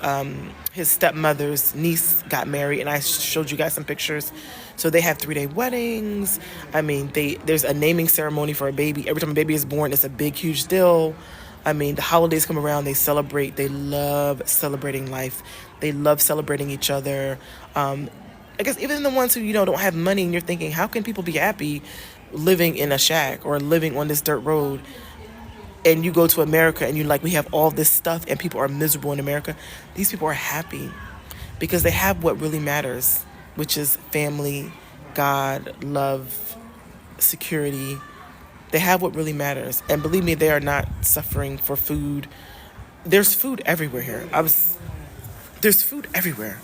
his stepmother's niece got married, and I showed you guys some pictures. So they have 3-day weddings. I mean, there's a naming ceremony for a baby. Every time a baby is born, it's a big, huge deal. I mean, the holidays come around, they celebrate. They love celebrating life. They love celebrating each other. I guess even the ones who, don't have money, and you're thinking, how can people be happy living in a shack or living on this dirt road? And you go to America and you're like, we have all this stuff and people are miserable in America. These people are happy because they have what really matters, which is family, God, love, security. They have what really matters. And believe me, they are not suffering for food. There's food everywhere here. There's food everywhere.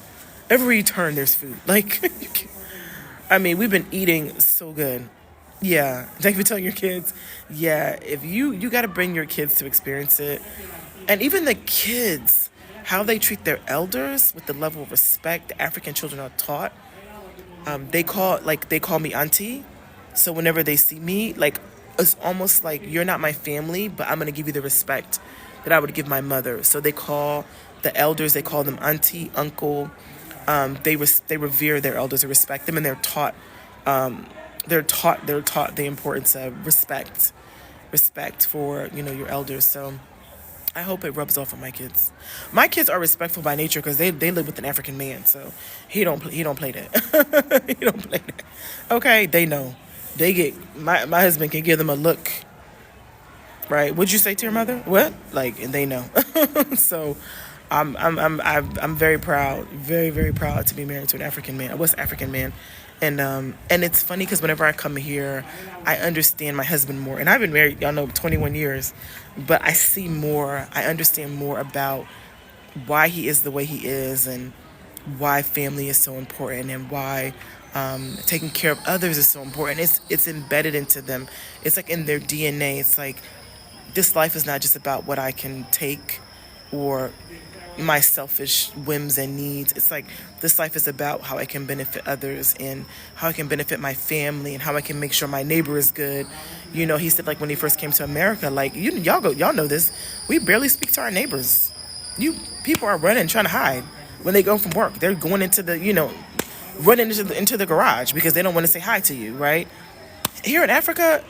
Every turn there's food. Like, I mean, we've been eating so good. Yeah. Thank you for telling your kids. Yeah. If you got to bring your kids to experience it. And even the kids, how they treat their elders with the level of respect the African children are taught. They call me auntie. So whenever they see me, like, it's almost like you're not my family, but I'm going to give you the respect that I would give my mother. So they call the elders, they call them auntie, uncle. They revere their elders and respect them, and they're taught the importance of respect for, your elders. So I hope it rubs off on my kids. My kids are respectful by nature because they live with an African man, so he don't play that. He don't play that. Okay, they know. They get my husband can give them a look. Right? What'd you say to your mother? What? Like, and they know. So, I'm very proud, very, very proud to be married to an African man, a West African man, and it's funny because whenever I come here, I understand my husband more, and I've been married, 21 years, but I see more, I understand more about why he is the way he is, and why family is so important, and why taking care of others is so important. It's embedded into them. It's like in their DNA. It's like this life is not just about what I can take or my selfish whims and needs. It's like this life is about how I can benefit others and how I can benefit my family and how I can make sure my neighbor is good. He said, like, when he first came to America, like, y'all know this, we barely speak to our neighbors. People are running, trying to hide when they go from work. They're going into the, running into the garage because they don't want to say hi to you, right? Here in Africa,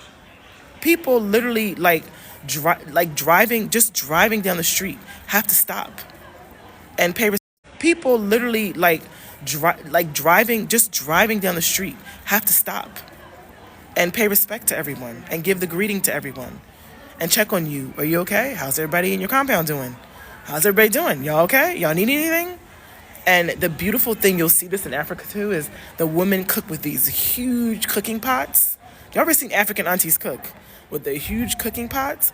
people literally, like, driving down the street have to stop and pay. People literally driving down the street have to stop and pay respect to everyone and give the greeting to everyone and check on you. Are you okay? How's everybody in your compound doing? How's everybody doing? Y'all okay? Y'all need anything? And the beautiful thing, you'll see this in Africa too, is the women cook with these huge cooking pots. Y'all ever seen African aunties cook with the huge cooking pots?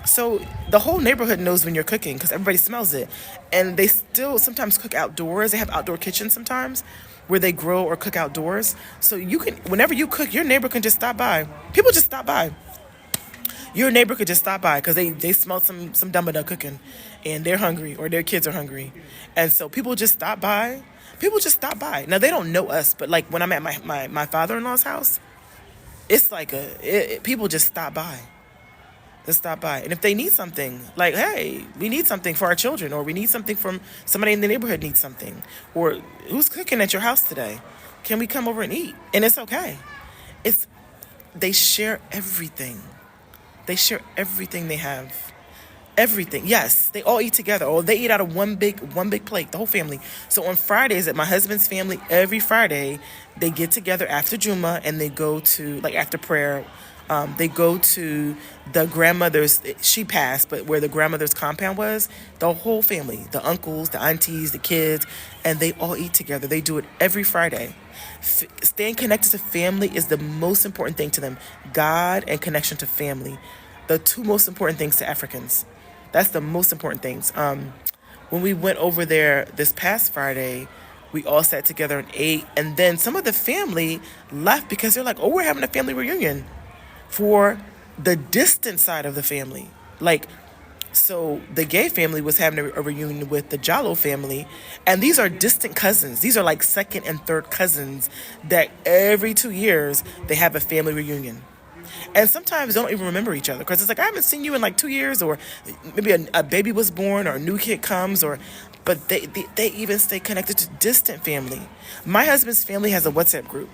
So the whole neighborhood knows when you're cooking because everybody smells it. And they still sometimes cook outdoors. They have outdoor kitchens sometimes where they grill or cook outdoors. So you can, whenever you cook, your neighbor can just stop by. People just stop by. Your neighbor could just stop by because they smell some dumba cooking and they're hungry or their kids are hungry. And so people just stop by. People just stop by. Now, they don't know us, but like when I'm at my father-in-law's house, it's like people just stop by. Just stop by. And if they need something, like, hey, we need something for our children, or we need something from somebody in the neighborhood needs something, or who's cooking at your house today? Can we come over and eat? And it's okay. They share everything. They share everything they have. Everything. Yes, they all eat together. Or they eat out of one big plate, the whole family. So on Fridays at my husband's family, every Friday, they get together after Juma and they go to, like after prayer, they go to the grandmother's, she passed, but where the grandmother's compound was, the whole family, the uncles, the aunties, the kids, and they all eat together. They do it every Friday. Staying connected to family is the most important thing to them. God and connection to family. The two most important things to Africans. That's the most important things. When we went over there this past Friday, we all sat together and ate. And then some of the family left because they're like, oh, we're having a family reunion for the distant side of the family. Like, so the gay family was having a reunion with the Jallo family. And these are distant cousins. These are like second and third cousins that every 2 years they have a family reunion. And sometimes they don't even remember each other because it's like, I haven't seen you in like 2 years, or maybe a baby was born or a new kid comes, but they even stay connected to distant family. My husband's family has a WhatsApp group.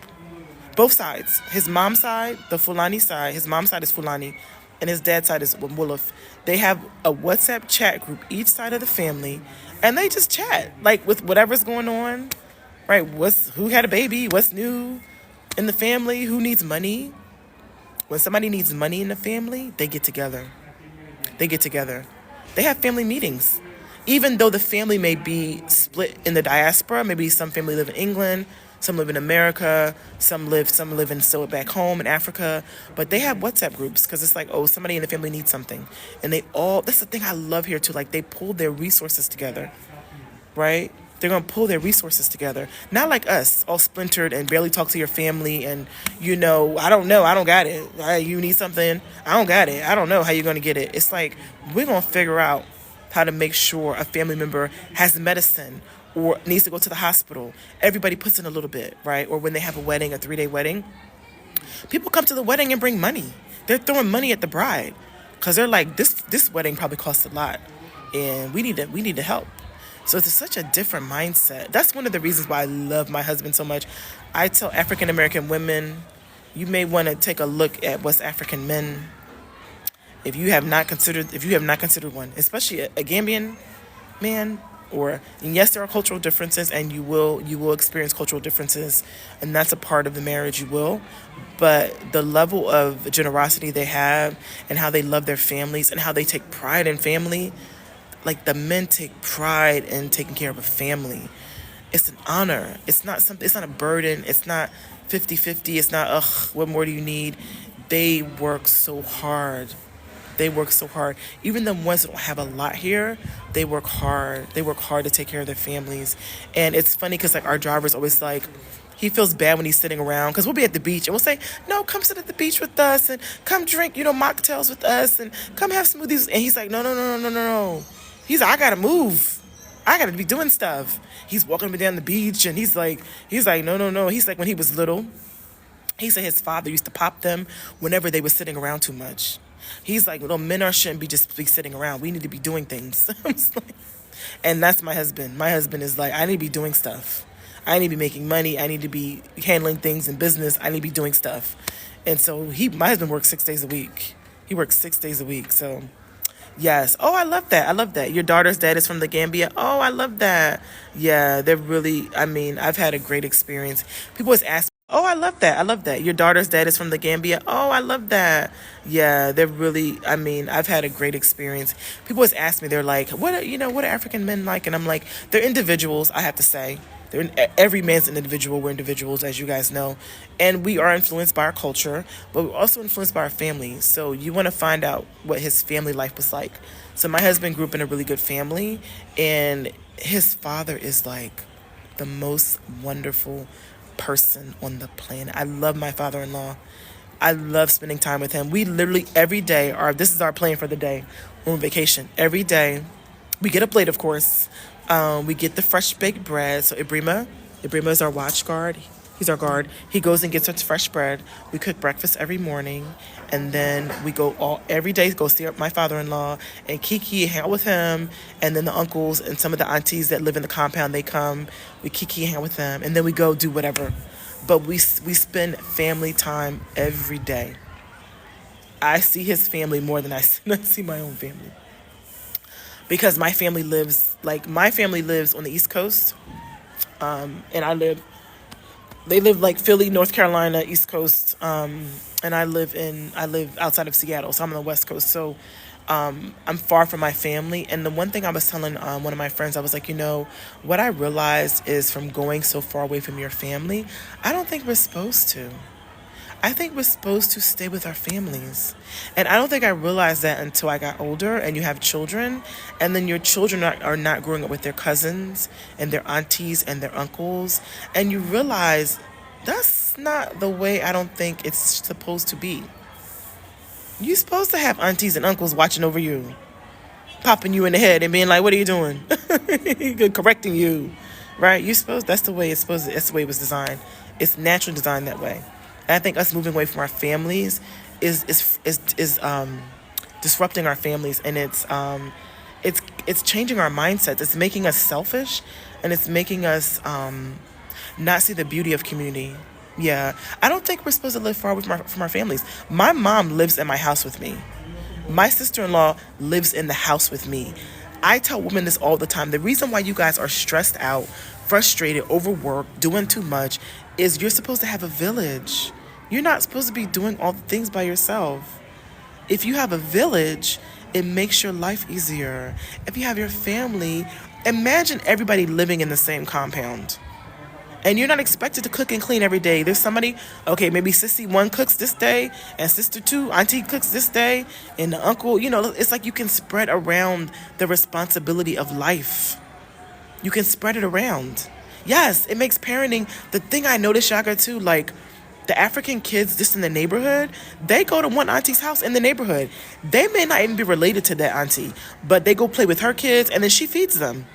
Both sides. His mom's side, the Fulani side, his mom's side is Fulani, and his dad's side is Wolof. They have a WhatsApp chat group, each side of the family, and they just chat, like with whatever's going on, right? Who had a baby, what's new in the family, who needs money. When somebody needs money in the family, they get together. They get together. They have family meetings. Even though the family may be split in the diaspora, maybe some family live in England, some live in America, some live still back home in Africa, but they have WhatsApp groups because it's like, oh, somebody in the family needs something. And that's the thing I love here too, like they pull their resources together, right? They're going to pull their resources together. Not like us, all splintered and barely talk to your family and, I don't know, I don't got it. You need something, I don't got it. I don't know how you're going to get it. It's like, we're going to figure out how to make sure a family member has medicine or needs to go to the hospital. Everybody puts in a little bit, right? Or when they have a wedding, a 3-day wedding, people come to the wedding and bring money. They're throwing money at the bride because they're like, this wedding probably costs a lot and we need to help. So it's such a different mindset. That's one of the reasons why I love my husband so much. I tell African American women, you may want to take a look at West African men. If you have not considered one, especially a Gambian man, and yes, there are cultural differences, and you will experience cultural differences, and that's a part of the marriage, you will. But the level of generosity they have, and how they love their families, and how they take pride in family, like the men take pride in taking care of a family. It's an honor. It's not a burden. It's not 50-50. It's not, what more do you need? They work so hard. Even the ones that don't have a lot here, they work hard. They work hard to take care of their families. And it's funny because like our driver's always like, he feels bad when he's sitting around because we'll be at the beach and we'll say, no, come sit at the beach with us and come drink, mocktails with us and come have smoothies. And he's like, no. He's like, I gotta move. I gotta be doing stuff. He's walking up and down the beach and he's like, no. He's like, when he was little, he said his father used to pop them whenever they were sitting around too much. He's like, well, men shouldn't be just be sitting around. We need to be doing things. And that's my husband. My husband is like, I need to be doing stuff. I need to be making money. I need to be handling things in business. I need to be doing stuff. And so my husband works 6 days a week. He works 6 days a week. So yes. Oh, I love that. I love that. Your daughter's dad is from the Gambia. Oh, I love that. Yeah, they're really, I mean, I've had a great experience. People always ask, oh, I love that. I love that. Your daughter's dad is from the Gambia. Oh, I love that. Yeah, they're really, I mean, I've had a great experience. People always ask me, they're like, what are African men like? And I'm like, they're individuals, I have to say. Every man's an individual. We're individuals, as you guys know. And we are influenced by our culture, but we're also influenced by our family. So you want to find out what his family life was like. So my husband grew up in a really good family, and his father is like the most wonderful person on the planet. I love my father-in-law. I love spending time with him. We literally every day this is our plan for the day. We're on vacation. Every day we get up late, of course. We get the fresh baked bread. So Ibrima is our watch guard. He's our guard. He goes and gets us fresh bread. We cook breakfast every morning, and then we go every day go see my father-in-law and Kiki, hang out with him, and then the uncles and some of the aunties that live in the compound, they come. We Kiki, hang out with them, and then we go do whatever. But we spend family time every day. I see his family more than I see my own family, because my family lives on the East Coast, and they live like Philly, North Carolina, East Coast, and I live outside of Seattle, so I'm on the West Coast. So I'm far from my family. And the one thing I was telling one of my friends, I was like, what I realized is, from going so far away from your family, I don't think we're supposed to. I think we're supposed to stay with our families. And I don't think I realized that until I got older and you have children. And then your children are not growing up with their cousins and their aunties and their uncles. And you realize that's not the way I don't think it's supposed to be. You're supposed to have aunties and uncles watching over you, popping you in the head and being like, what are you doing? Correcting you, right? That's the way that's the way it was designed. It's naturally designed that way. And I think us moving away from our families is disrupting our families, and it's changing our mindsets. It's making us selfish, and it's making us not see the beauty of community. Yeah, I don't think we're supposed to live far away from our families. My mom lives in my house with me. My sister-in-law lives in the house with me. I tell women this all the time. The reason why you guys are stressed out, frustrated, overworked, doing too much, is you're supposed to have a village. You're not supposed to be doing all the things by yourself. If you have a village, it makes your life easier. If you have your family, imagine everybody living in the same compound. And you're not expected to cook and clean every day. There's somebody, okay, maybe sissy one cooks this day, and sister two, auntie cooks this day, and the uncle, it's like you can spread around the responsibility of life. You can spread it around. Yes, it makes parenting, the thing I noticed, Shaka, too, like the African kids just in the neighborhood, they go to one auntie's house in the neighborhood. They may not even be related to that auntie, but they go play with her kids, and then she feeds them.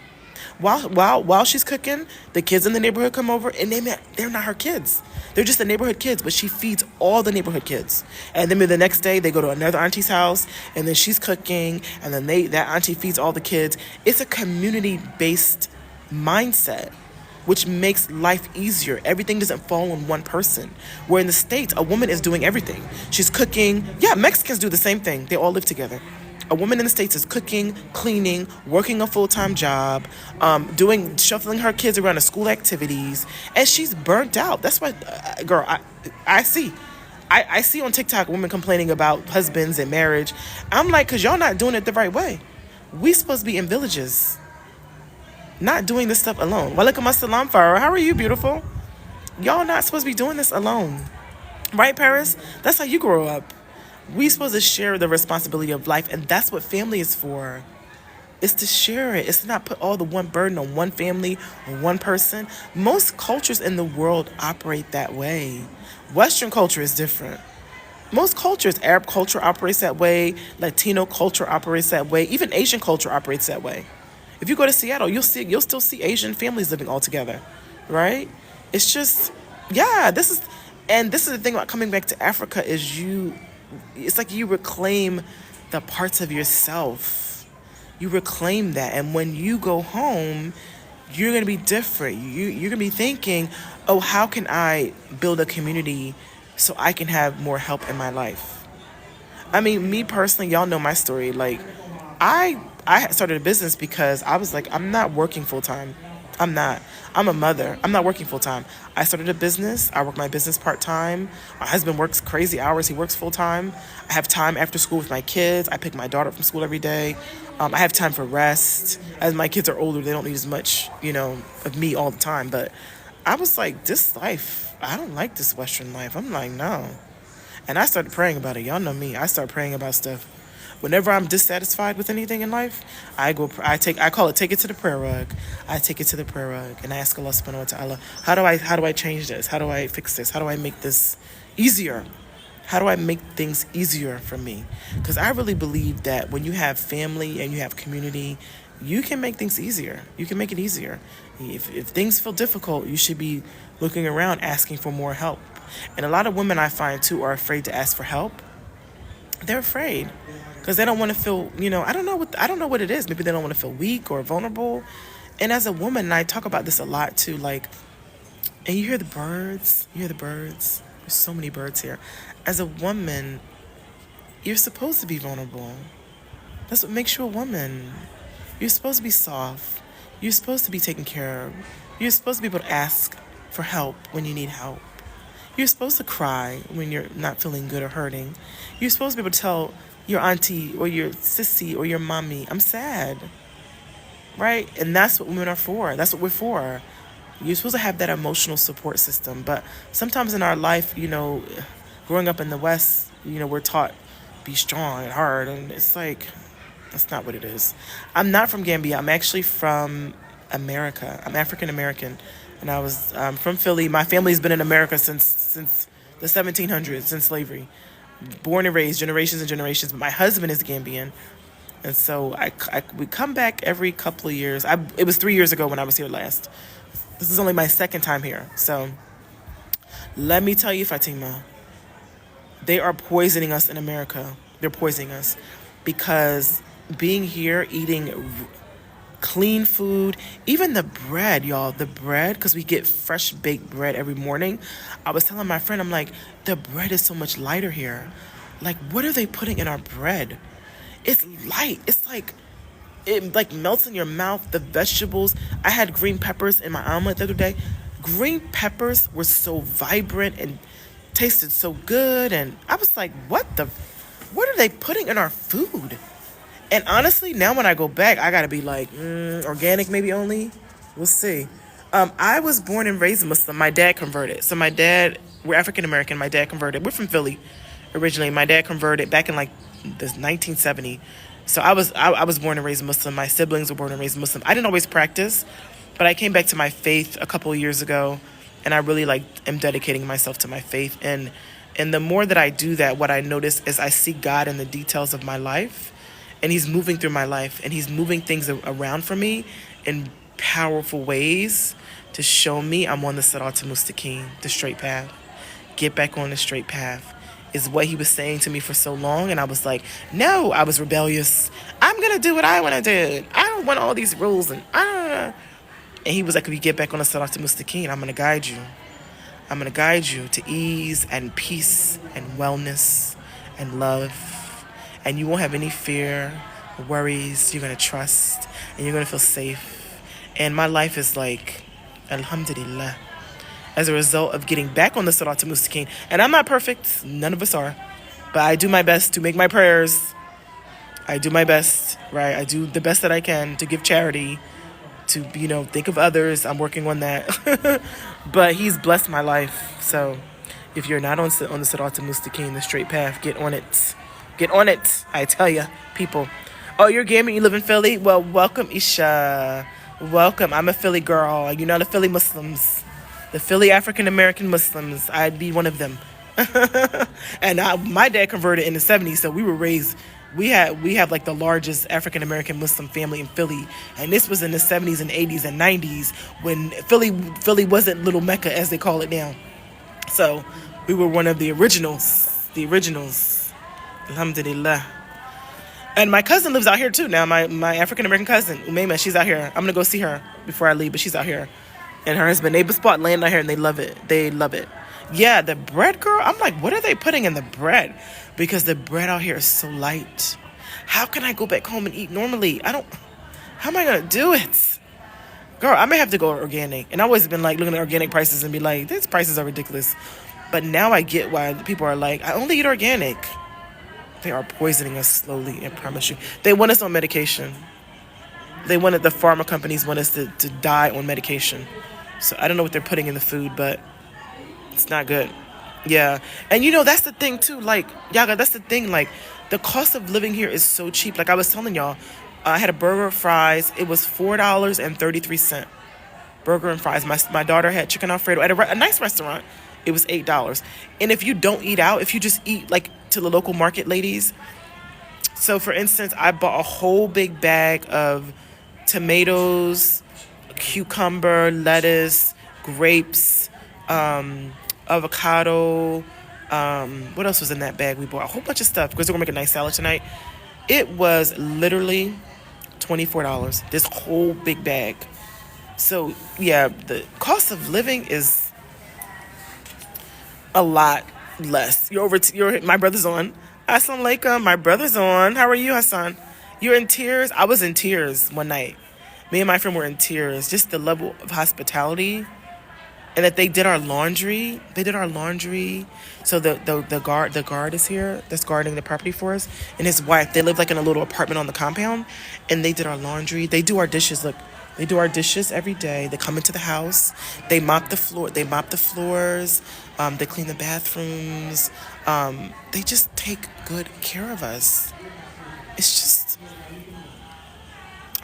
While she's cooking, the kids in the neighborhood come over, and they're not her kids. They're just the neighborhood kids, but she feeds all the neighborhood kids. And then the next day, they go to another auntie's house, and then she's cooking, and then that auntie feeds all the kids. It's a community-based mindset, which makes life easier. Everything doesn't fall on one person. Where in the States, a woman is doing everything. She's cooking. Yeah, Mexicans do the same thing. They all live together. A woman in the States is cooking, cleaning, working a full-time job, shuffling her kids around to school activities, and she's burnt out. That's what, girl, I see. I see on TikTok women complaining about husbands and marriage. I'm like, because y'all not doing it the right way. We supposed to be in villages, not doing this stuff alone. Walaikum assalam, Farah. How are you, beautiful? Y'all not supposed to be doing this alone. Right, Paris? That's how you grow up. We supposed to share the responsibility of life, and that's what family is for. It's to share it. It's to not put all the one burden on one family or one person. Most cultures in the world operate that way. Western culture is different. Most cultures, Arab culture operates that way, Latino culture operates that way, even Asian culture operates that way. If you go to Seattle, you'll still see Asian families living all together, right? It's just, yeah, this is the thing about coming back to Africa is it's like you reclaim the parts of yourself. You reclaim that. And when you go home, you're going to be different. You're going to be thinking, oh, how can I build a community so I can have more help in my life? I mean, me personally, y'all know my story. Like, I started a business because I was like, I'm not working full time. I'm not. I'm a mother. I'm not working full time. I started a business. I work my business part time. My husband works crazy hours. He works full time. I have time after school with my kids. I pick my daughter up from school every day. I have time for rest. As my kids are older, they don't need as much, of me all the time. But I was like, this life, I don't like this Western life. I'm like, no. And I started praying about it. Y'all know me. I start praying about stuff. Whenever I'm dissatisfied with anything in life, I call it take it to the prayer rug. I take it to the prayer rug and I ask Allah subhanahu wa ta'ala, how do I change this? How do I fix this? How do I make this easier? How do I make things easier for me? Because I really believe that when you have family and you have community, you can make things easier. You can make it easier. If things feel difficult, you should be looking around asking for more help. And a lot of women I find too are afraid to ask for help. They're afraid because they don't want to feel, I don't know what it is. Maybe they don't want to feel weak or vulnerable. And as a woman, and I talk about this a lot too, like, and you hear the birds. There's so many birds here. As a woman, you're supposed to be vulnerable. That's what makes you a woman. You're supposed to be soft. You're supposed to be taken care of. You're supposed to be able to ask for help when you need help. You're supposed to cry when you're not feeling good or hurting. You're supposed to be able to tell your auntie or your sissy or your mommy, I'm sad. Right? And that's what women are for. That's what we're for. You're supposed to have that emotional support system. But sometimes in our life, growing up in the West, we're taught be strong and hard. And it's like, that's not what it is. I'm not from Gambia. I'm actually from America. I'm African American. And I was from Philly. My family's been in America since the 1700s, since slavery. Born and raised, generations and generations. But my husband is Gambian. And so we come back every couple of years. It was 3 years ago when I was here last. This is only my second time here. So let me tell you, Fatima, they are poisoning us in America. They're poisoning us because being here, eating clean food, even the bread, y'all, because we get fresh baked bread every morning. I was telling my friend, I'm like, the bread is so much lighter here. Like, what are they putting in our bread? It's light. It's like, it like melts in your mouth. The vegetables. I had green peppers in my omelet the other day. Green peppers were so vibrant and tasted so good. And I was like, what are they putting in our food? And honestly, now when I go back, I gotta be like, organic maybe only. We'll see. I was born and raised Muslim. My dad converted. So we're African American. My dad converted. We're from Philly originally. My dad converted back in like the 1970. So I was born and raised Muslim. My siblings were born and raised Muslim. I didn't always practice, but I came back to my faith a couple of years ago, and I really am dedicating myself to my faith. And the more that I do that, what I notice is I see God in the details of my life. And he's moving through my life, and he's moving things around for me in powerful ways to show me I'm on the Sirat al-Mustaqim, the straight path. Get back on the straight path is what he was saying to me for so long. And I was like, no, I was rebellious. I'm going to do what I want to do. I don't want all these rules. And he was like, if you get back on the Sirat al-Mustaqim, I'm going to guide you. I'm going to guide you to ease and peace and wellness and love. And you won't have any fear, worries. You're going to trust, and you're going to feel safe. And my life is like, alhamdulillah, as a result of getting back on the Sirat al-Mustaqim. And I'm not perfect. None of us are. But I do my best to make my prayers. I do my best, right? I do the best that I can to give charity, to, think of others. I'm working on that. But he's blessed my life. So if you're not on the Sirat al-Mustaqim, the straight path, get on it. Get on it, I tell ya, people. Oh, you're Gambian, you live in Philly? Well, welcome, Isha. Welcome. I'm a Philly girl. You're not a Philly Muslims. The Philly African-American Muslims. I'd be one of them. And my dad converted in the 70s, so we were raised. We have like the largest African-American Muslim family in Philly. And this was in the 70s and 80s and 90s when Philly wasn't Little Mecca, as they call it now. So we were one of the originals. Alhamdulillah. And my cousin lives out here too now. My African-American cousin, Umaima, she's out here. I'm going to go see her before I leave, but she's out here. And her husband, they bought land out here and they love it. They love it. Yeah, the bread, girl. I'm like, what are they putting in the bread? Because the bread out here is so light. How can I go back home and eat normally? I don't. How am I gonna do it? Girl, I may have to go organic. And I've always been like looking at organic prices and be like, these prices are ridiculous. But now I get why people are like, I only eat organic. They are poisoning us slowly, I promise you. They want us on medication. The pharma companies want us to die on medication. So I don't know what they're putting in the food, but it's not good. Yeah. And that's the thing too. Like, Yaga, that's the thing. Like, the cost of living here is so cheap. Like I was telling y'all, I had a burger, fries. It was $4.33. Burger and fries. My daughter had chicken Alfredo at a nice restaurant. It was $8. And if you don't eat out, if you just eat like to the local market, ladies. So for instance, I bought a whole big bag of tomatoes, cucumber, lettuce, grapes, avocado. What else was in that bag? We bought a whole bunch of stuff because we're gonna make a nice salad tonight. It was literally $24. This whole big bag. So yeah, the cost of living is a lot less. My brother's on. Assalamu alaikum. My brother's on. How are you, Hassan? You're in tears? I was in tears one night. Me and my friend were in tears. Just the level of hospitality. And that they did our laundry. They did our laundry. So the guard is here that's guarding the property for us. And his wife, they live like in a little apartment on the compound. And they did our laundry. They do our dishes. Look, they do our dishes every day. They come into the house. They mop the floor. They mop the floors. They clean the bathrooms. They just take good care of us. It's just,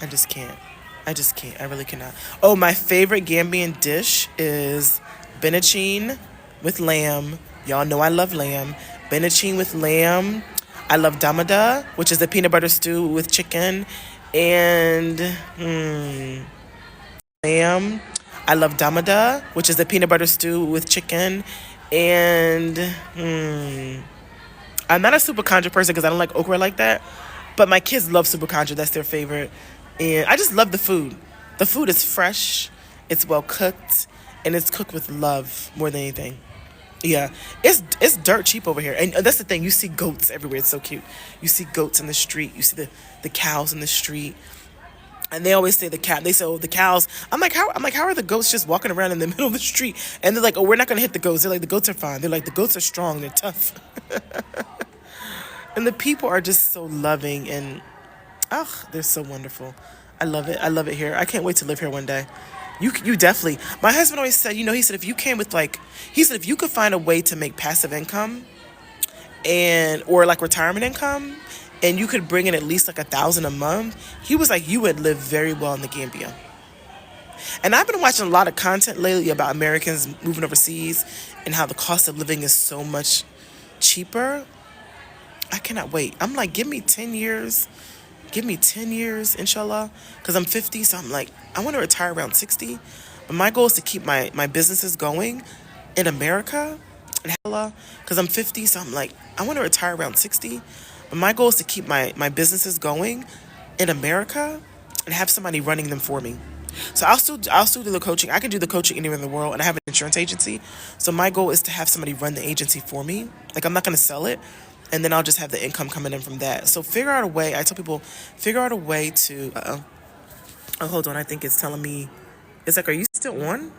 I just can't. I really cannot. Oh, my favorite Gambian dish is benachin with lamb. Y'all know I love lamb. Benachin with lamb. I love damada, which is a peanut butter stew with chicken. And lamb. I love damada, which is a peanut butter stew with chicken. And I'm not a super contra person because I don't like okra like that. But my kids love super contra. That's their favorite. And I just love the food. The food is fresh. It's well cooked. And it's cooked with love more than anything. Yeah, it's dirt cheap over here. And that's the thing. You see goats everywhere. It's so cute. You see goats in the street. You see the cows in the street. And they always say the cows. I'm like, how are the goats just walking around in the middle of the street? And they're like, oh, we're not going to hit the goats. They're like, the goats are fine. They're like, the goats are strong. They're tough. And the people are just so loving and, they're so wonderful. I love it. I love it here. I can't wait to live here one day. You definitely. My husband always said, he said, if you came with if you could find a way to make passive income or like retirement income, and you could bring in at least like $1,000 a month, he was like, you would live very well in the Gambia. And I've been watching a lot of content lately about Americans moving overseas and how the cost of living is so much cheaper. I cannot wait. I'm like, give me 10 years. Give me 10 years, inshallah. Because I'm 50, so I'm like, I want to retire around 60. But my goal is to keep my businesses going in America. Because I'm 50, so I'm like, I want to retire around 60. But my goal is to keep my businesses going in America and have somebody running them for me. So I'll still do the coaching. I can do the coaching anywhere in the world, and I have an insurance agency. So my goal is to have somebody run the agency for me. Like, I'm not going to sell it. And then I'll just have the income coming in from that. So figure out a way. I tell people, figure out a way to... Oh, hold on. I think it's telling me... It's like, are you still on?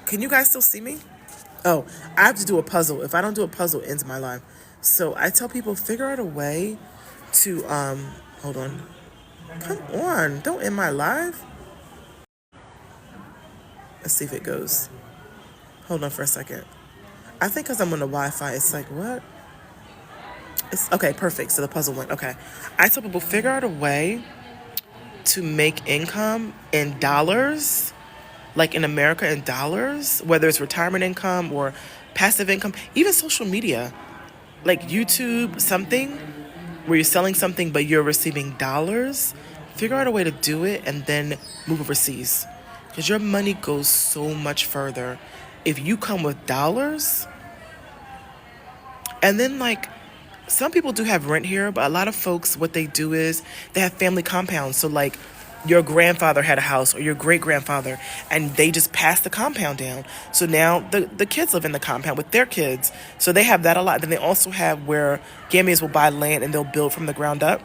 Can you guys still see me? Oh, I have to do a puzzle. If I don't do a puzzle, it ends my life. So I tell people, figure out a way to... Hold on. Come on. Don't end my live. Let's see if it goes. Hold on for a second. I think because I'm on the Wi-Fi, it's like, what? It's okay, perfect. So the puzzle went. Okay. I tell people, figure out a way to make income in dollars, like in America in dollars, whether it's retirement income or passive income, even social media, like YouTube, something where you're selling something but you're receiving dollars. Figure out a way to do it and then move overseas, because your money goes so much further if you come with dollars. And then some people do have rent here, but a lot of folks, what they do is they have family compounds. So your grandfather had a house or your great grandfather, and they just passed the compound down. So now the kids live in the compound with their kids. So they have that a lot. Then they also have where Gambians will buy land and they'll build from the ground up.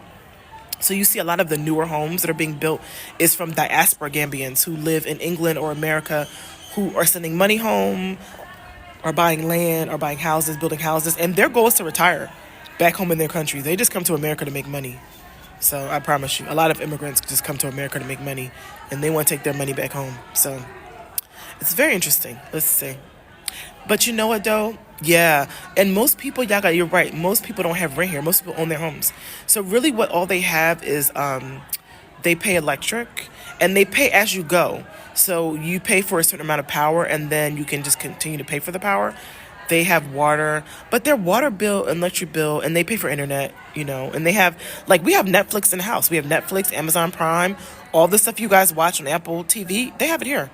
So you see a lot of the newer homes that are being built is from diaspora Gambians who live in England or America, who are sending money home, are buying land, are buying houses, building houses, and their goal is to retire back home in their country. They just come to America to make money. So I promise you, a lot of immigrants just come to America to make money, and they want to take their money back home. So it's very interesting. Let's see. But you know what though? Yeah. And most people, you're right. Most people don't have rent here. Most people own their homes. So really what all they have is they pay electric and they pay as you go. So you pay for a certain amount of power and then you can just continue to pay for the power. They have water, but their water bill, electric bill, and they pay for internet, and they have, like, we have Netflix in the house. We have Netflix, Amazon Prime, all the stuff you guys watch on Apple TV, they have it here.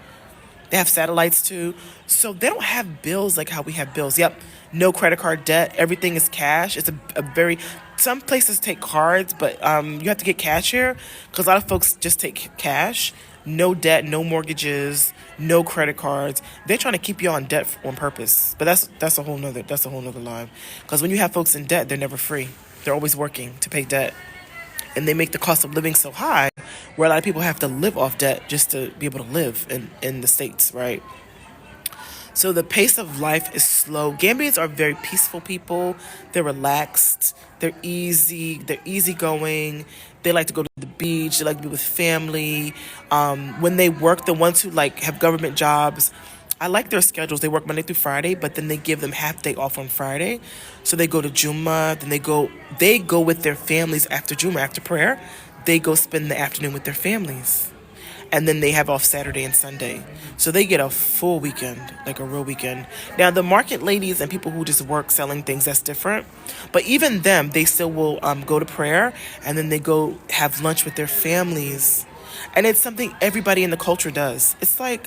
They have satellites too. So they don't have bills like how we have bills. Yep. No credit card debt. Everything is cash. It's a very, some places take cards, but you have to get cash here because a lot of folks just take cash. No debt, no mortgages, no credit cards. They're trying to keep you on debt on purpose. But that's a whole nother line. Because when you have folks in debt, they're never free. They're always working to pay debt. And they make the cost of living so high where a lot of people have to live off debt just to be able to live in the States, right? So the pace of life is slow. Gambians are very peaceful people. They're relaxed. They're easygoing. They like to go to the beach. They like to be with family. When they work, the ones who have government jobs, I like their schedules. They work Monday through Friday, but then they give them half day off on Friday. So they go to Juma, then they go with their families after Juma, after prayer. They go spend the afternoon with their families. And then they have off Saturday and Sunday. So they get a full weekend, like a real weekend. Now, the market ladies and people who just work selling things, that's different. But even them, they still will go to prayer, and then they go have lunch with their families. And it's something everybody in the culture does. It's like,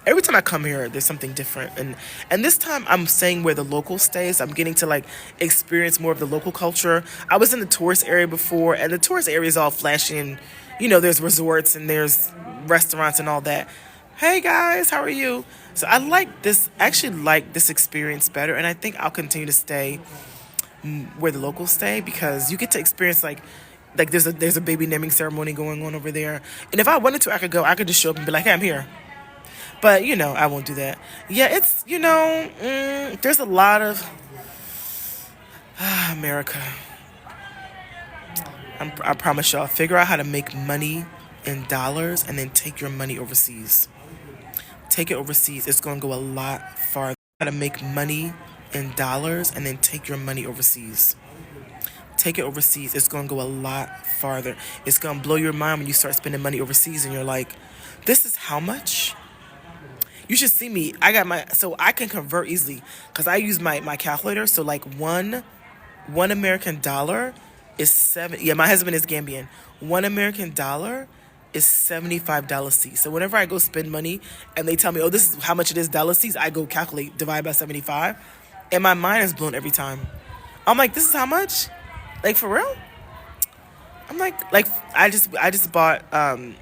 every time I come here, there's something different. And this time I'm saying where the local stays. I'm getting to experience more of the local culture. I was in the tourist area before, and the tourist area is all flashy and, there's resorts and there's restaurants and all that. Hey guys, how are you? So I actually like this experience better, and I think I'll continue to stay where the locals stay because you get to experience there's a baby naming ceremony going on over there. And if I wanted to, I could just show up and be like, hey, I'm here. But, I won't do that. Yeah, it's, there's a lot of America. I promise y'all, figure out how to make money in dollars and then take your money overseas. Take it overseas. It's going to go a lot farther. How to make money in dollars and then take your money overseas. Take it overseas. It's going to go a lot farther. It's going to blow your mind when you start spending money overseas and you're like, this is how much? You should see me. So I can convert easily because I use my calculator. So one American dollar is my husband is Gambian. $1 is $75 C. So whenever I go spend money and they tell me, oh, this is how much it is dollar C's, I go calculate, divide by 75. And my mind is blown every time. I'm like, this is how much? For real? I'm like I just bought a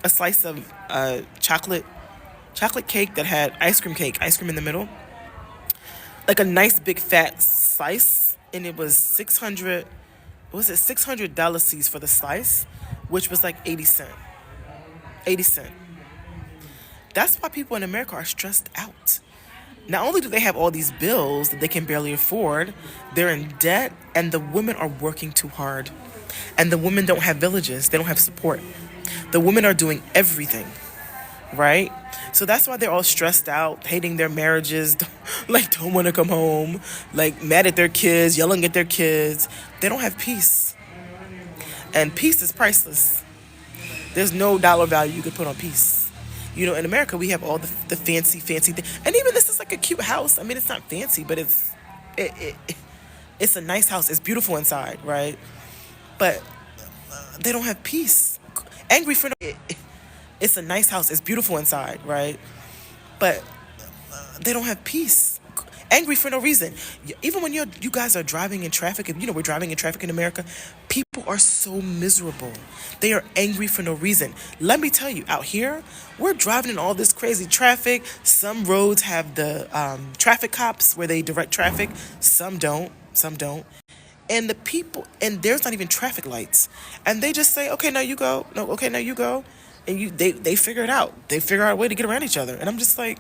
slice of chocolate cake that had ice cream in the middle. A nice big fat slice, and it was $600 C's for the slice, which was 80 cents. 80 cents. That's why people in America are stressed out. Not only do they have all these bills that they can barely afford, they're in debt, and the women are working too hard. And the women don't have villages. They don't have support. The women are doing everything, right? So that's why they're all stressed out, hating their marriages, don't want to come home, mad at their kids, yelling at their kids. They don't have peace. And peace is priceless. There's no dollar value you could put on peace. In America, we have all the fancy things. And even this is a cute house. I mean, it's not fancy, but it's a nice house. It's beautiful inside, right? But they don't have peace. Angry for no... It's a nice house. It's beautiful inside, right? But they don't have peace. Angry for no reason. Even when you guys are driving in traffic, and we're driving in traffic in America, people are so miserable. They are angry for no reason. Let me tell you, out here, we're driving in all this crazy traffic. Some roads have the traffic cops where they direct traffic. Some don't. Some don't. And the people, and there's not even traffic lights, and they just say, okay, now you go. No, okay, now you go. And they figure it out. They figure out a way to get around each other. And I'm just like,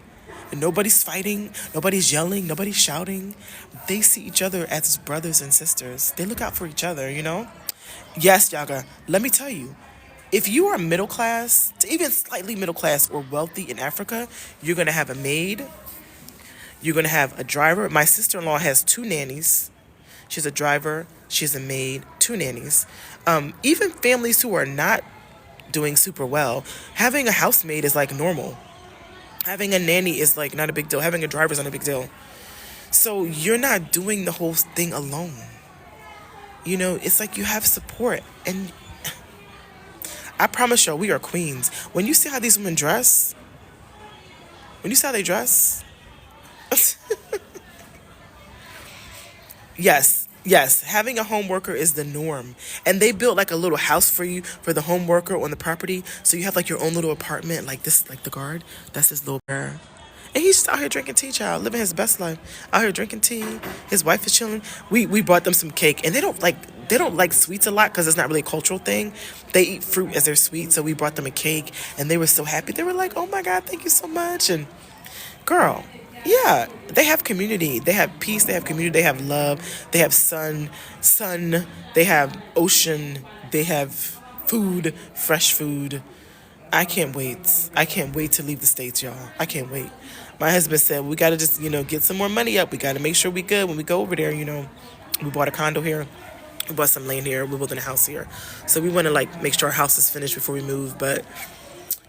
nobody's fighting, nobody's yelling, nobody's shouting. They see each other as brothers and sisters. They look out for each other. Yes, Yaga, let me tell you, if you are middle class, to even slightly middle class or wealthy in Africa, you're going to have a maid, you're going to have a driver. My sister-in-law has two nannies. She's a driver, she's a maid, two nannies. Even families who are not doing super well, having a housemaid is like normal. Having a nanny is like not a big deal. Having a driver is not a big deal. So you're not doing the whole thing alone. It's like you have support. And I promise y'all, we are queens. When you see how these women dress, when you see how they dress, yes, having a home worker is the norm. And they built like a little house for you, for the home worker on the property. So you have like your own little apartment, like this, like the guard. That's his little bear. And he's just out here drinking tea, child, living his best life. Out here drinking tea. His wife is chilling. We bought them some cake, and they don't like sweets a lot because it's not really a cultural thing. They eat fruit as their sweet, so we brought them a cake, and they were so happy. They were like, "Oh my God, thank you so much!" And girl, yeah, they have community. They have peace. They have community. They have love. They have sun. They have ocean. They have food, fresh food. I can't wait. I can't wait to leave the States, y'all. I can't wait. My husband said, we got to just, get some more money up. We got to make sure we good when we go over there, We bought a condo here. We bought some land here. We're building a house here. So we want to, make sure our house is finished before we move. But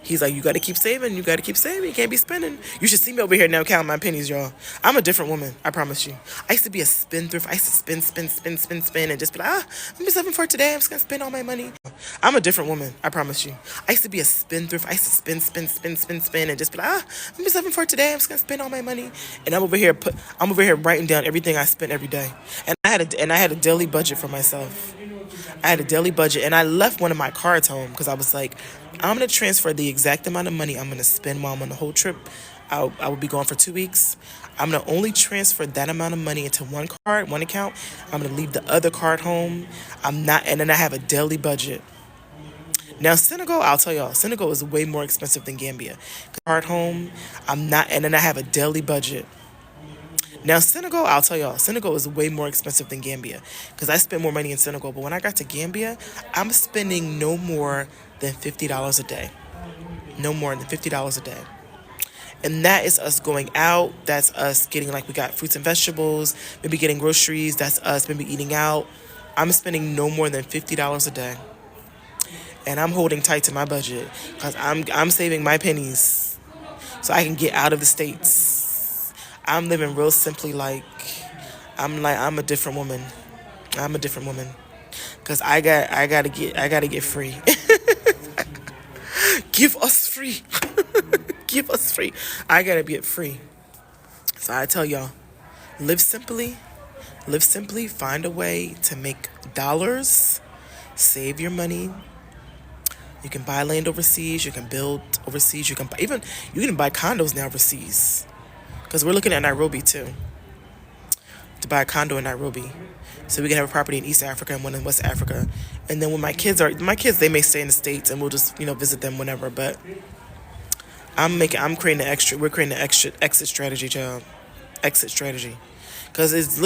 he's like, you got to keep saving. You got to keep saving. You can't be spending. You should see me over here now counting my pennies, y'all. I'm a different woman. I promise you. I used to be a spendthrift. I used to spend, and just be like, I'm going to be saving for today. I'm just going to spend all my money. I'm a different woman. I promise you. I used to be a spendthrift. I used to spend, and just be like, I'm going to be saving for today. I'm just going to spend all my money. And I'm over here writing down everything I spent every day. And I had a daily budget for myself. I had a daily budget, and I left one of my cards home because I was like, I'm going to transfer the exact amount of money I'm going to spend while I'm on the whole trip. I will be gone for 2 weeks. I'm going to only transfer that amount of money into one card, one account. I'm going to leave the other card home. And then I have a daily budget. Now, Senegal, I'll tell y'all, Senegal is way more expensive than Gambia. Card home, and then I have a daily budget. Now, Senegal, I'll tell y'all, Senegal is way more expensive than Gambia because I spent more money in Senegal. But when I got to Gambia, I'm spending no more than $50 a day. No more than $50 a day. And that is us going out. That's us getting, we got fruits and vegetables, maybe getting groceries. That's us maybe eating out. I'm spending no more than $50 a day. And I'm holding tight to my budget because I'm saving my pennies so I can get out of the States. I'm living real simply I'm a different woman. I'm a different woman. Cause I gotta get free. Give us free. Give us free. I gotta get free. So I tell y'all, live simply, find a way to make dollars, save your money. You can buy land overseas, you can build overseas, you can buy condos now overseas. Because we're looking at Nairobi, too. To buy a condo in Nairobi. So we can have a property in East Africa and one in West Africa. And then when my kids, they may stay in the States and we'll just, visit them whenever. But we're creating an exit strategy, child. Exit strategy. Because it's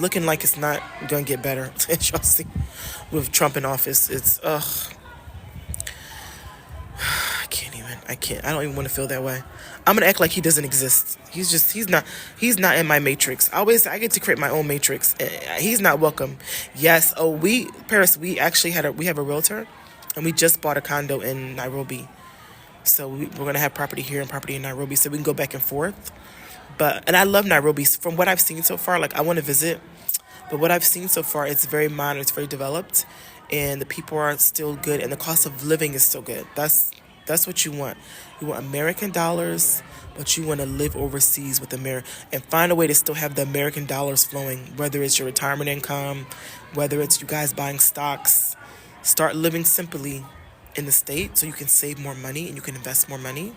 looking like it's not going to get better. As y'all see, with Trump in office, it's, I don't even want to feel that way. I'm going to act like he doesn't exist. He's not in my matrix. I get to create my own matrix. He's not welcome. Yes. Oh, Paris, we actually we have a realtor and we just bought a condo in Nairobi. So we're going to have property here and property in Nairobi so we can go back and forth. And I love Nairobi. From what I've seen so far, I want to visit. But what I've seen so far, it's very modern, it's very developed. And the people are still good and the cost of living is still good. That's what you want. You want American dollars, but you want to live overseas with and find a way to still have the American dollars flowing, whether it's your retirement income, whether it's you guys buying stocks. Start living simply in the state so you can save more money and you can invest more money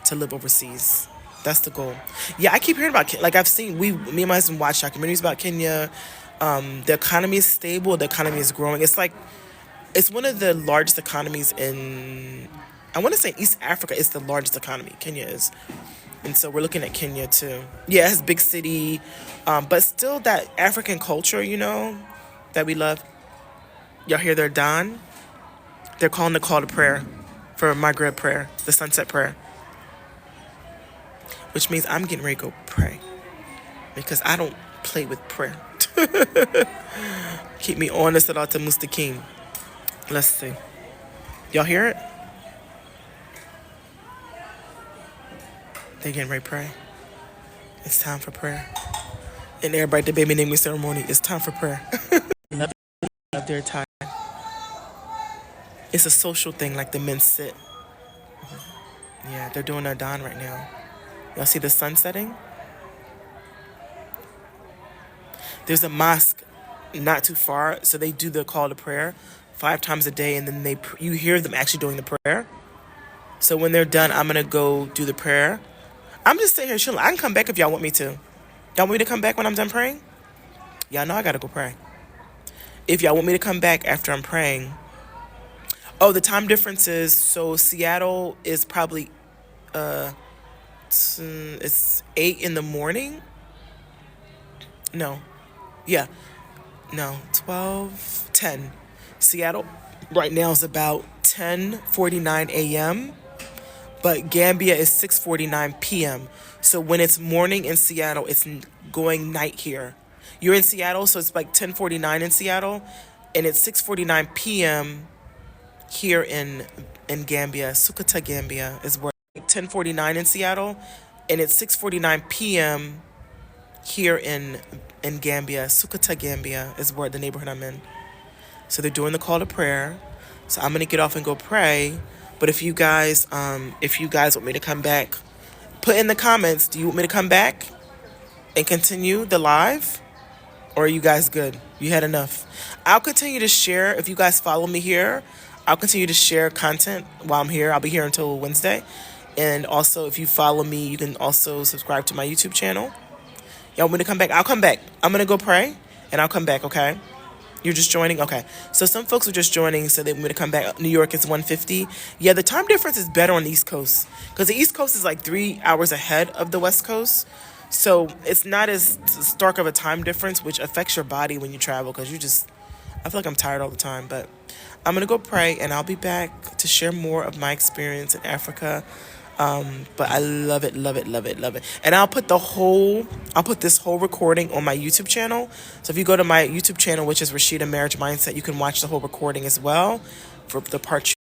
to live overseas. That's the goal. Yeah, I keep hearing about like I've seen me and my husband watch documentaries about Kenya. The economy is stable. The economy is growing. It's one of the largest economies in, I want to say East Africa is the largest economy. Kenya is. And so we're looking at Kenya too. Yeah, it has big city, but still that African culture, that we love. Y'all hear their dawn? They're calling the call to prayer for Maghrib prayer, the sunset prayer. Which means I'm getting ready to go pray. Because I don't play with prayer. Keep me on the Salata Mustaqim. Let's see. Y'all hear it? They're getting ready to pray. It's time for prayer. And everybody, the baby naming ceremony, it's time for prayer. Love their time. It's a social thing, like the men sit. Yeah, they're doing their dawn right now. Y'all see the sun setting? There's a mosque not too far, so they do the call to prayer 5 times a day, and then you hear them actually doing the prayer. So when they're done, I'm going to go do the prayer. I'm just sitting here chilling. I can come back if y'all want me to. Y'all want me to come back when I'm done praying? Y'all know I got to go pray. If y'all want me to come back after I'm praying. Oh, the time difference is, so Seattle is probably, it's 8 in the morning. No. Yeah. No, 10. Seattle right now is about 10:49 a.m., but Gambia is 6:49 p.m. So when it's morning in Seattle, it's going night here. You're in Seattle, so it's like 10:49 in Seattle, and it's 6:49 p.m. here in Gambia. Sukata, Gambia is where 10:49 in Seattle, and it's 6:49 p.m. here in Gambia. Sukata, Gambia is where the neighborhood I'm in. So they're doing the call to prayer. So I'm gonna get off and go pray. But if you guys want me to come back, put in the comments, do you want me to come back and continue the live? Or are you guys good? You had enough? I'll continue to share. If you guys follow me here, I'll continue to share content while I'm here. I'll be here until Wednesday. And also, if you follow me, you can also subscribe to my YouTube channel. Y'all want me to come back? I'll come back. I'm going to go pray, and I'll come back, okay? You're just joining? Okay. So some folks are just joining, so they want me to come back. New York is 1:50. Yeah, the time difference is better on the East Coast, because the East Coast is like 3 hours ahead of the West Coast. So it's not as stark of a time difference, which affects your body when you travel, because I feel like I'm tired all the time. But I'm going to go pray, and I'll be back to share more of my experience in Africa. But I love it, love it, love it, love it. And I'll put this whole recording on my YouTube channel. So if you go to my YouTube channel, which is Rashida Marriage Mindset, you can watch the whole recording as well for the part